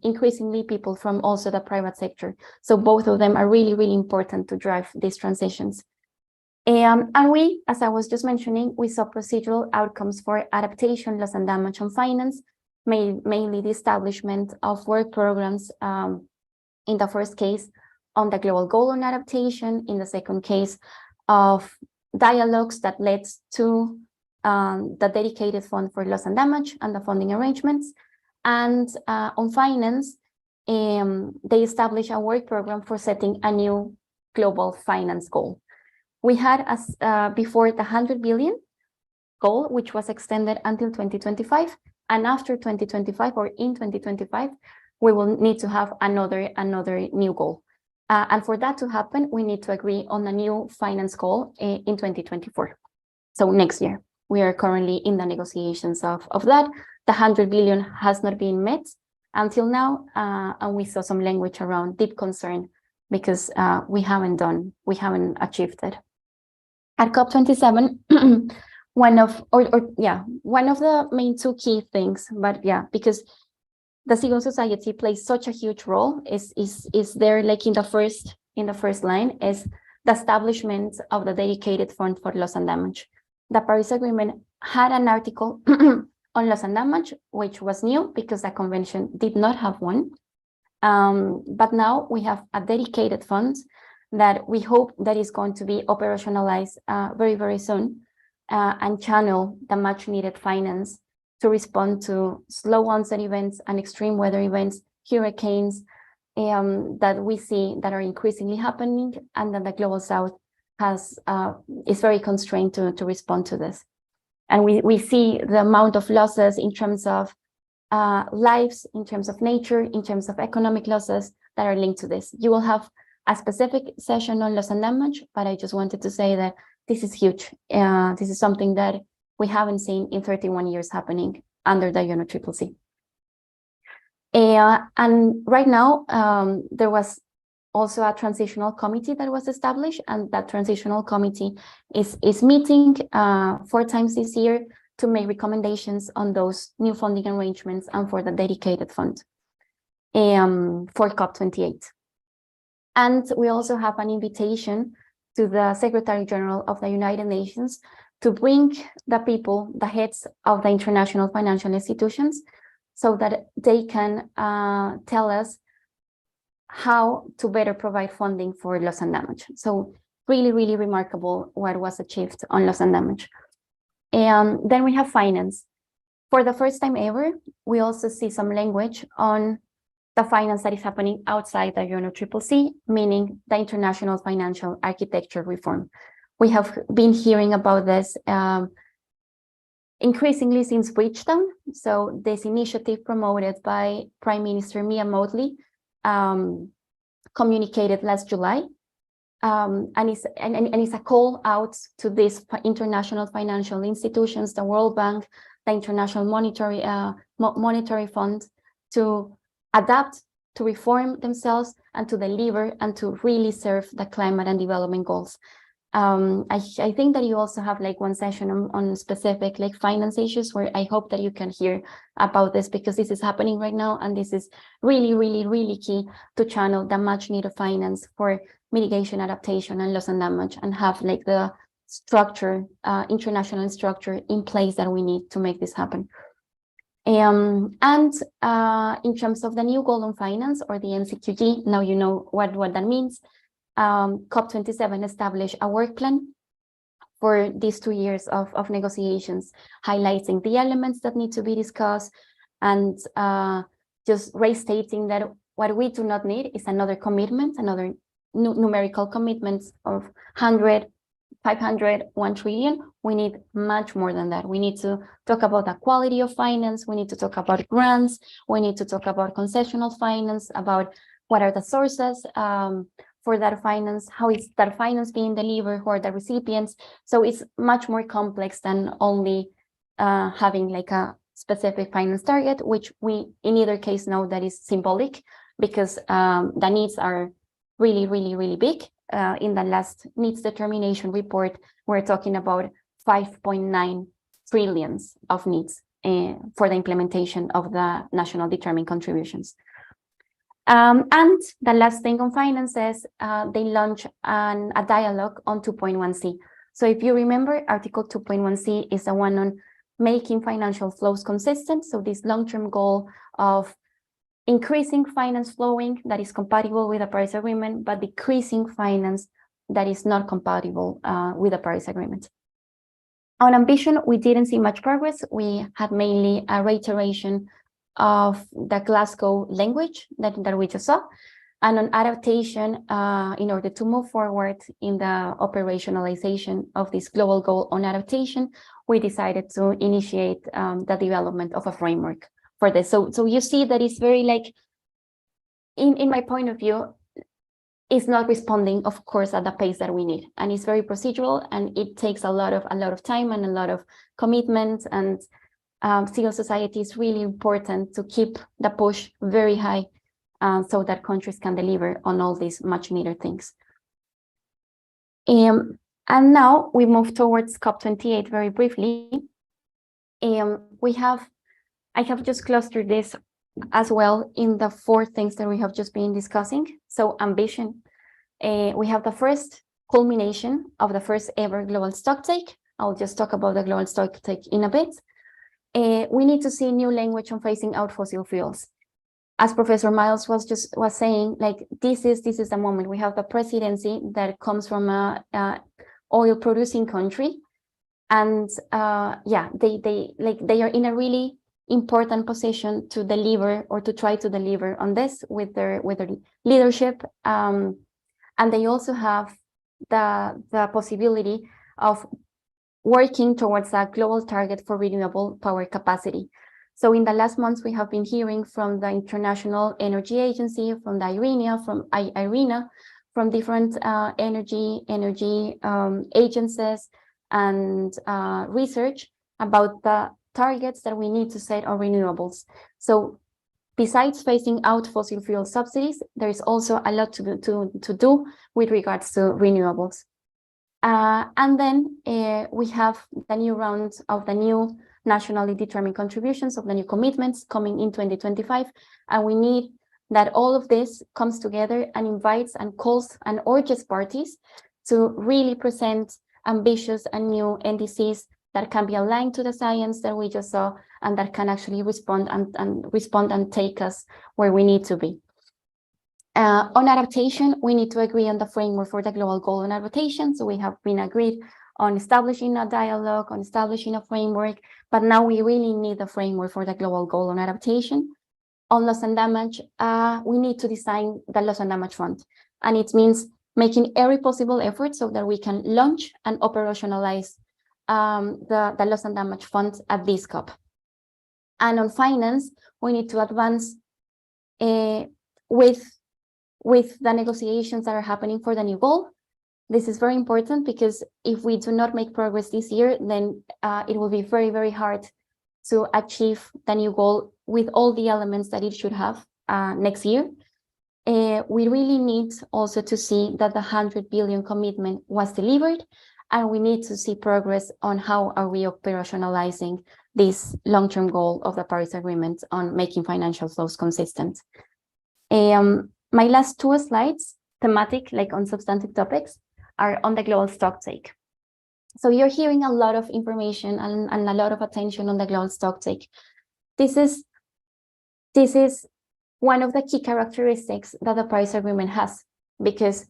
increasingly people from also the private sector. So both of them are really, really important to drive these transitions. And we, as I was just mentioning, we saw procedural outcomes for adaptation, loss and damage, and finance, mainly the establishment of work programs in the first case on the global goal on adaptation, in the second case of dialogues that led to the dedicated fund for loss and damage and the funding arrangements. And on finance, they established a work program for setting a new global finance goal. We had, as before, the 100 billion goal, which was extended until 2025. And after 2025, or in 2025, we will need to have another new goal. And for that to happen, we need to agree on a new finance goal in 2024. So next year, we are currently in the negotiations of that. The 100 billion has not been met until now, and we saw some language around deep concern because we haven't achieved it. At COP27, one of the main two key things, but yeah, because the civil society plays such a huge role, is there like in the first line is the establishment of the dedicated fund for loss and damage. The Paris Agreement had an article on loss and damage, which was new because the convention did not have one. But now we have a dedicated fund that we hope that is going to be operationalized very, very soon and channel the much needed finance to respond to slow onset events and extreme weather events, hurricanes that we see that are increasingly happening, and that the Global South is very constrained to respond to this. And we see the amount of losses in terms of lives, in terms of nature, in terms of economic losses that are linked to this. You will have a specific session on loss and damage, but I just wanted to say that this is huge. This is something that we haven't seen in 31 years happening under the UNFCCC. And right now, there was also a transitional committee that was established, and that transitional committee is meeting 4 times this year to make recommendations on those new funding arrangements and for the dedicated fund for COP28. And we also have an invitation to the Secretary General of the United Nations to bring the people, the heads of the international financial institutions, so that they can tell us how to better provide funding for loss and damage. So really, really remarkable what was achieved on loss and damage. And then we have finance. For the first time ever, we also see some language on the finance that is happening outside the UNFCCC, meaning the international financial architecture reform. We have been hearing about this increasingly since Bridgetown. So this initiative promoted by Prime Minister Mia Mottley communicated last July, and it's a call out to these international financial institutions, the World Bank, the International Monetary Fund, to adapt, to reform themselves, and to deliver and to really serve the climate and development goals. I think that you also have like one session on specific like finance issues, where I hope that you can hear about this, because this is happening right now, and this is really, really, really key to channel the much needed finance for mitigation, adaptation, and loss and damage, and have like the structure, international structure in place that we need to make this happen. In terms of the new goal on finance, or the NCQG, now you know what that means. COP27 established a work plan for these 2 years of negotiations, highlighting the elements that need to be discussed, and just restating that what we do not need is another commitment, another numerical commitment of 100, 500, 1 trillion. We need much more than that. We need to talk about the quality of finance. We need to talk about grants. We need to talk about concessional finance, about what are the sources for that finance, how is that finance being delivered, who are the recipients. So it's much more complex than only having like a specific finance target, which we in either case know that is symbolic, because the needs are really, really, really big. In the last needs determination report, we're talking about 5.9 trillions of needs for the implementation of the national determined contributions. And the last thing on finances, they launched a dialogue on 2.1c. So if you remember, Article 2.1c is the one on making financial flows consistent. So this long-term goal of increasing finance flowing that is compatible with the Paris Agreement, but decreasing finance that is not compatible with the Paris Agreement. On ambition, we didn't see much progress. We had mainly a reiteration of the Glasgow language that we just saw. And on adaptation, in order to move forward in the operationalization of this global goal on adaptation, we decided to initiate the development of a framework for this. So you see that it's very like, in my point of view, it's not responding, of course, at the pace that we need. And it's very procedural, and it takes a lot of time and a lot of commitment, and civil society is really important to keep the push very high so that countries can deliver on all these much needed things. And now we move towards COP28 very briefly. I have just clustered this as well in the 4 things that we have just been discussing. So ambition, we have the first culmination of the first ever global stocktake. I'll just talk about the global stocktake in a bit. We need to see new language on phasing out fossil fuels. As Professor Myles was saying, like this is the moment. We have the presidency that comes from a oil producing country, and they are in a really important position to deliver, or to try to deliver on this with their leadership, and they also have the possibility of working towards a global target for renewable power capacity. So in the last months, we have been hearing from the International Energy Agency, from the IRENA, from different energy agencies and research about the targets that we need to set on renewables. So besides phasing out fossil fuel subsidies, there is also a lot to do with regards to renewables. And then we have the new round of the new nationally determined contributions, of the new commitments coming in 2025. And we need that all of this comes together and invites and calls and urges parties to really present ambitious and new NDCs that can be aligned to the science that we just saw, and that can actually respond and take us where we need to be. On adaptation, we need to agree on the framework for the global goal on adaptation. So we have been agreed on establishing a dialogue, on establishing a framework, but now we really need the framework for the global goal on adaptation. On loss and damage, we need to design the loss and damage fund. And it means making every possible effort so that we can launch and operationalize the loss and damage fund at this COP. And on finance, we need to advance with the negotiations that are happening for the new goal. This is very important because if we do not make progress this year, then it will be very, very hard to achieve the new goal with all the elements that it should have next year. We really need also to see that the 100 billion commitment was delivered, and we need to see progress on how are we operationalizing this long-term goal of the Paris Agreement on making financial flows consistent. My last two slides, thematic, like on substantive topics, are on the global stocktake. So you're hearing a lot of information and a lot of attention on the global stocktake. This is one of the key characteristics that the Paris Agreement has, because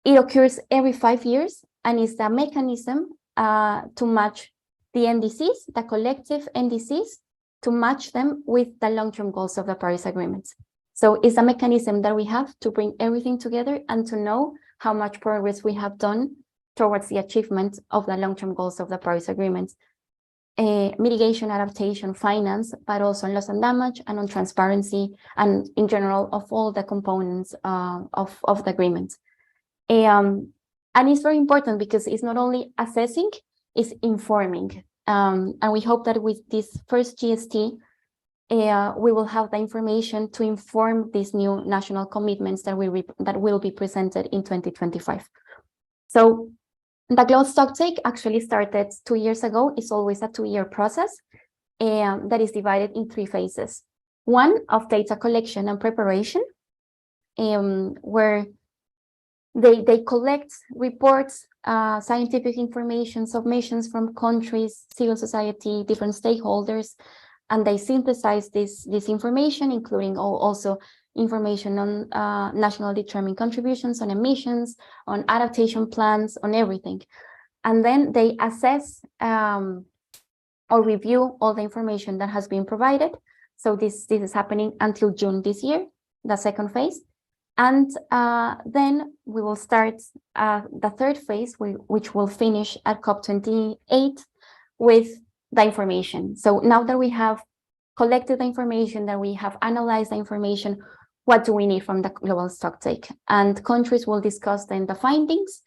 it occurs every 5 years and is the mechanism to match the NDCs, the collective NDCs, to match them with the long-term goals of the Paris Agreement. So it's a mechanism that we have to bring everything together and to know how much progress we have done towards the achievement of the long-term goals of the Paris Agreement. Mitigation, adaptation, finance, but also on loss and damage and on transparency and in general of all the components of the agreement. And it's very important because it's not only assessing, it's informing. And we hope that with this first GST, we will have the information to inform these new national commitments that will be presented in 2025. So the global stocktake actually started 2 years ago. It's always a 2-year process that is divided in 3 phases. One of data collection and preparation, where they collect reports, scientific information, submissions from countries, civil society, different stakeholders, and they synthesize this information, including also information on national determined contributions, on emissions, on adaptation plans, on everything. And then they assess or review all the information that has been provided. So this is happening until June this year, the second phase. And then we will start the third phase, which will finish at COP28 with the information. So now that we have collected the information, that we have analyzed the information, what do we need from the global stocktake? And countries will discuss then the findings,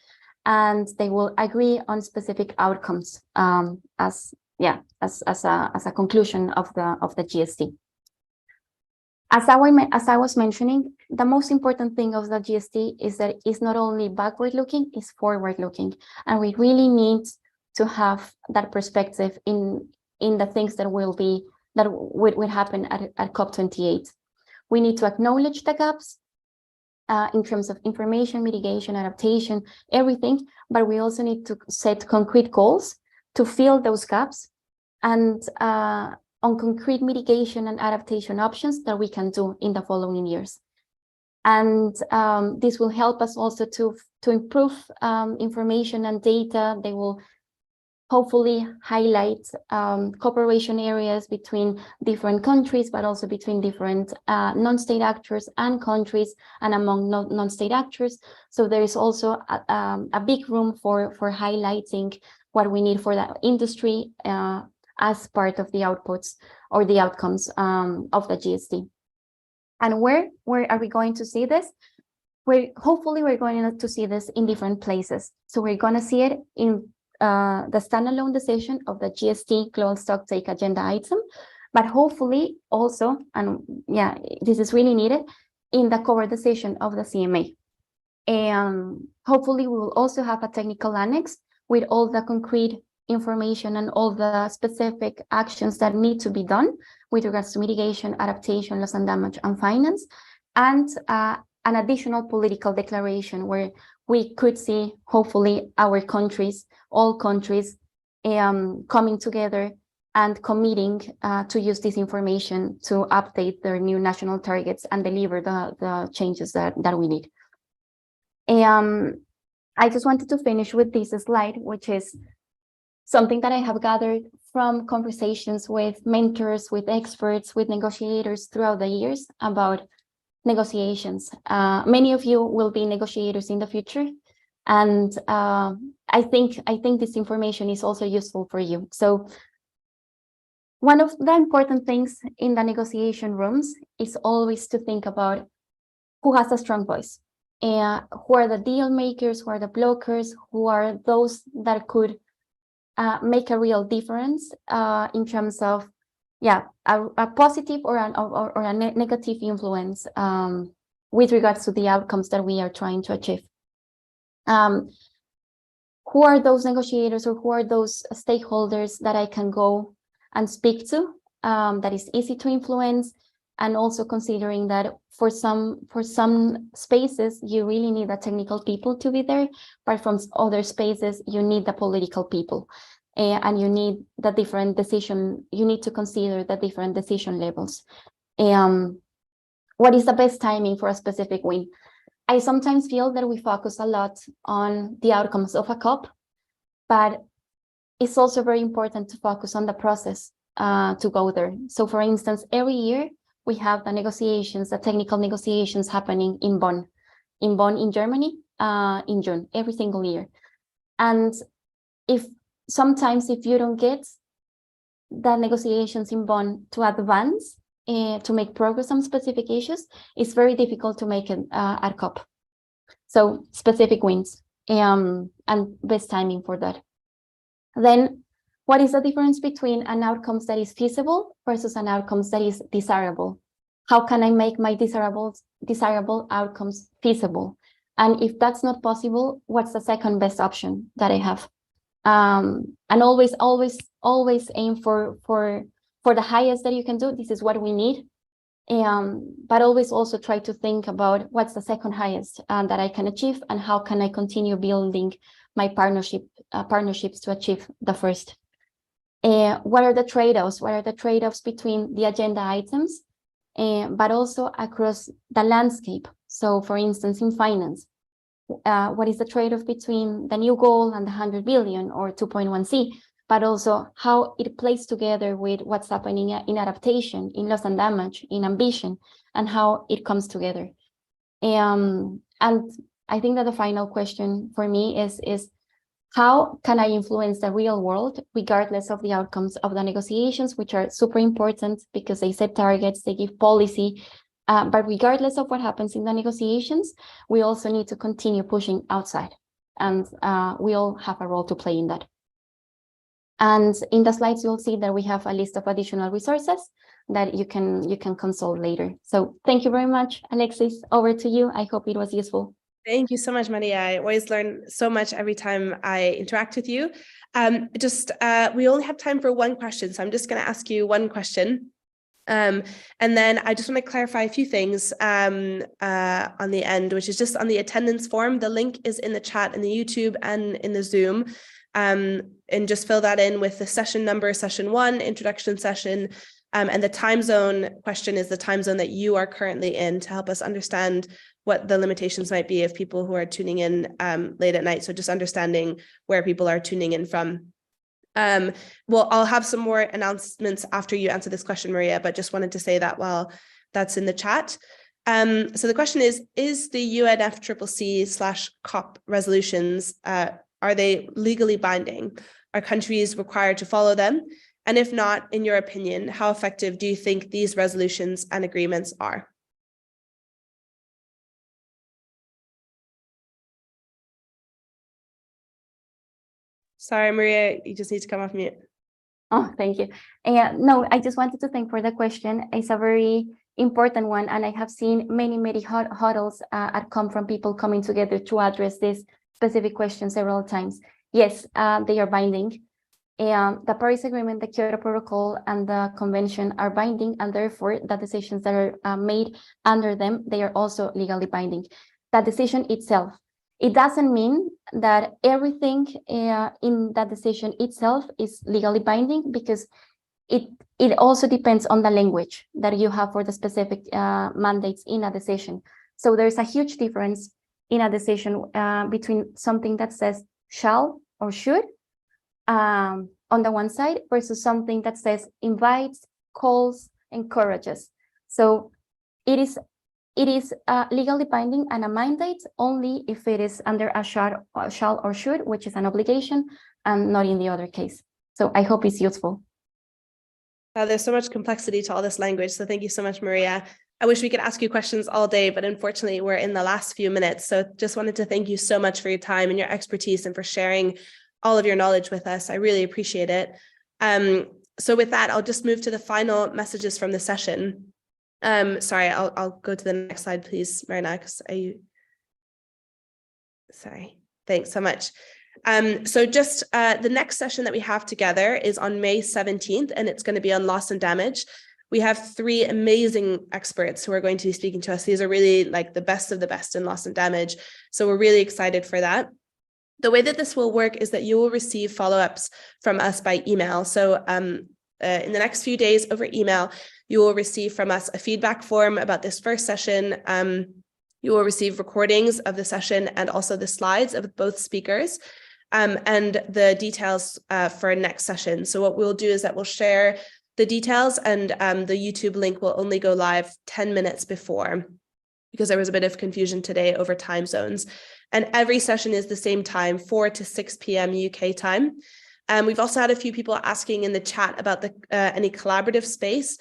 and they will agree on specific outcomes as a conclusion of the GST. As I was mentioning, the most important thing of the GST is that it's not only backward-looking, it's forward-looking, and we really need to have that perspective in the things that will happen at COP28. We need to acknowledge the gaps in terms of information, mitigation, adaptation, everything, but we also need to set concrete goals to fill those gaps and on concrete mitigation and adaptation options that we can do in the following years. And this will help us also to improve information and data. They will hopefully highlight cooperation areas between different countries, but also between different non-state actors and countries and among non-state actors. So there is also a big room for highlighting what we need for the industry as part of the outputs or the outcomes of the GST. And where are we going to see this? Hopefully we're going to see this in different places. So we're going to see it in the standalone decision of the GST global stocktake agenda item, but hopefully also, and yeah, this is really needed, in the cover decision of the CMA. And hopefully we will also have a technical annex with all the concrete information and all the specific actions that need to be done with regards to mitigation, adaptation, loss and damage, and finance, and an additional political declaration where we could see, hopefully, our countries, all countries, coming together and committing to use this information to update their new national targets and deliver the changes that we need. I just wanted to finish with this slide, which is something that I have gathered from conversations with mentors, with experts, with negotiators throughout the years about negotiations. Many of you will be negotiators in the future, and I think this information is also useful for you. So one of the important things in the negotiation rooms is always to think about who has a strong voice, and who are the deal makers, who are the blockers, who are those that could make a real difference in terms of, a positive or a negative influence with regards to the outcomes that we are trying to achieve. Who are those negotiators, or who are those stakeholders that I can go and speak to, that is easy to influence, and also considering that for some spaces you really need the technical people to be there, but from other spaces you need the political people, and you need the different decision. You need to consider the different decision levels. What is the best timing for a specific win? I sometimes feel that we focus a lot on the outcomes of a COP, but it's also very important to focus on the process to go there. So for instance, every year we have the negotiations, the technical negotiations happening in Bonn, in Germany, in June, every single year. And sometimes if you don't get the negotiations in Bonn to advance, to make progress on specific issues, it's very difficult to make it at COP. So specific wins and best timing for that. Then what is the difference between an outcome that is feasible versus an outcome that is desirable? How can I make my desirable outcomes feasible? And if that's not possible, what's the second best option that I have? And always aim for the highest that you can do. This is what we need. But always also try to think about what's the second highest that I can achieve, and how can I continue building my partnerships to achieve the first. What are the trade-offs? What are the trade-offs between the agenda items, but also across the landscape? So for instance, in finance, what is the trade-off between the new goal and the 100 billion or 2.1C, but also how it plays together with what's happening in adaptation, in loss and damage, in ambition, and how it comes together. And I think that the final question for me is how can I influence the real world, regardless of the outcomes of the negotiations, which are super important because they set targets, they give policy. But regardless of what happens in the negotiations, we also need to continue pushing outside. And we all have a role to play in that. And in the slides, you'll see that we have a list of additional resources that you can consult later. So thank you very much, Alexis. Over to you. I hope it was useful. Thank you so much, Maria. I always learn so much every time I interact with you. We only have time for one question, so I'm just going to ask you one question. And then I just want to clarify a few things on the end, which is just on the attendance form. The link is in the chat in the YouTube and in the Zoom. And just fill that in with the session number, session 1, introduction session. And the time zone question is the time zone that you are currently in, to help us understand what the limitations might be of people who are tuning in late at night. So just understanding where people are tuning in from. Well, I'll have some more announcements after you answer this question, Maria, but just wanted to say that while that's in the chat. So the question is the UNFCCC/COP resolutions, are they legally binding? Are countries required to follow them? And if not, in your opinion, how effective do you think these resolutions and agreements are? Sorry, Maria, you just need to come off mute. Oh, thank you. No, I just wanted to thank for the question. It's a very important one, and I have seen many huddles come from people coming together to address this specific question several times. Yes, they are binding. The Paris Agreement, the Kyoto Protocol, and the Convention are binding, and therefore the decisions that are made under them, they are also legally binding. The decision itself, it doesn't mean that everything in that decision itself is legally binding, because it also depends on the language that you have for the specific mandates in a decision. So there's a huge difference in a decision between something that says shall or should on the one side versus something that says invites, calls, encourages. So it It is legally binding and a mandate only if it is under a shall or should, which is an obligation, and not in the other case. So I hope it's useful. There's so much complexity to all this language. So thank you so much, Maria. I wish we could ask you questions all day, but unfortunately we're in the last few minutes. So just wanted to thank you so much for your time and your expertise and for sharing all of your knowledge with us. I really appreciate it. So with that, I'll just move to the final messages from the session. Sorry, I'll go to the next slide, please, Marina, because sorry, thanks so much. So just the next session that we have together is on May 17th, and it's going to be on loss and damage. We have 3 amazing experts who are going to be speaking to us. These are really like the best of the best in loss and damage. So we're really excited for that. The way that this will work is that you will receive follow-ups from us by email. So in the next few days over email, you will receive from us a feedback form about this first session. You will receive recordings of the session and also the slides of both speakers. And the details for next session. So what we'll do is that we'll share the details, and the YouTube link will only go live 10 minutes before, because there was a bit of confusion today over time zones. And every session is the same time, 4 to 6 p.m. UK time. We've also had a few people asking in the chat about any collaborative space.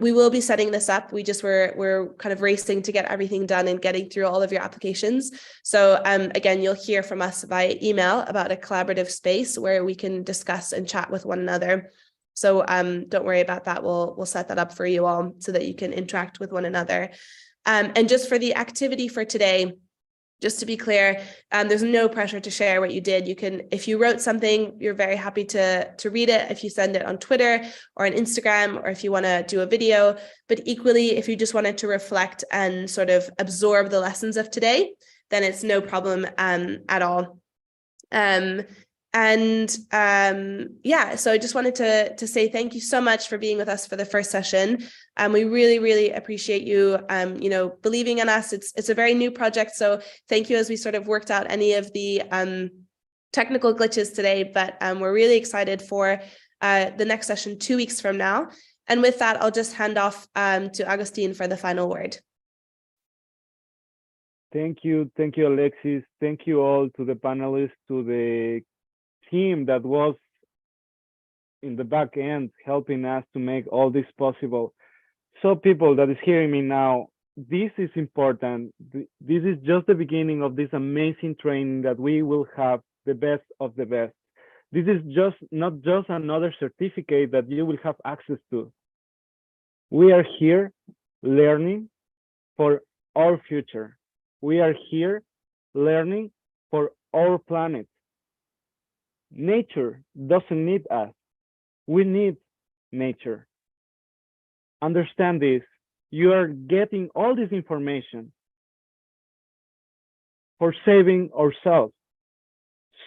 We will be setting this up. We're kind of racing to get everything done and getting through all of your applications. So again, you'll hear from us via email about a collaborative space where we can discuss and chat with one another. So don't worry about that. We'll set that up for you all so that you can interact with one another. And just for the activity for today, just to be clear, there's no pressure to share what you did. You can, if you wrote something, you're very happy to read it if you send it on Twitter or on Instagram, or if you want to do a video. But equally, if you just wanted to reflect and sort of absorb the lessons of today, then it's no problem at all. Yeah, so I just wanted to say thank you so much for being with us for the first session. We really, really appreciate you, believing in us. It's a very new project, so thank you as we sort of worked out any of the technical glitches today, but we're really excited for the next session 2 weeks from now. And with that, I'll just hand off to Agustin for the final word. Thank you, Alexis. Thank you all, to the panelists, to the team that was in the back end helping us to make all this possible. So people that is hearing me now, this is important. This is just the beginning of this amazing training that we will have the best of the best. This is not just another certificate that you will have access to. We are here learning for our future. We are here learning for our planet. Nature doesn't need us. We need nature. Understand this. You are getting all this information for saving ourselves.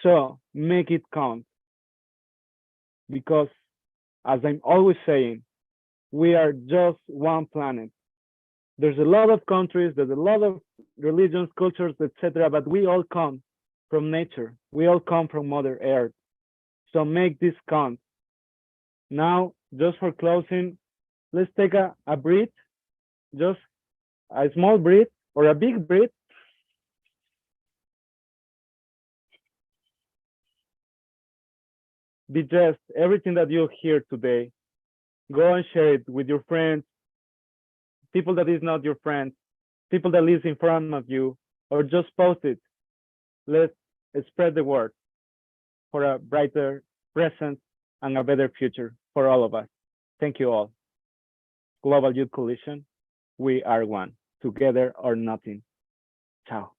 So make it count. Because as I'm always saying, we are just one planet. There's a lot of countries, there's a lot of religions, cultures, etc., but we all come from nature. We all come from Mother Earth. So make this count. Now, just for closing, let's take a breath, just a small breath or a big breath. Digest everything that you hear today. Go and share it with your friends, people that is not your friends, people that lives in front of you, or just post it. Let's spread the word for a brighter present and a better future for all of us. Thank you all. Global Youth Coalition, we are one, together or nothing. Ciao.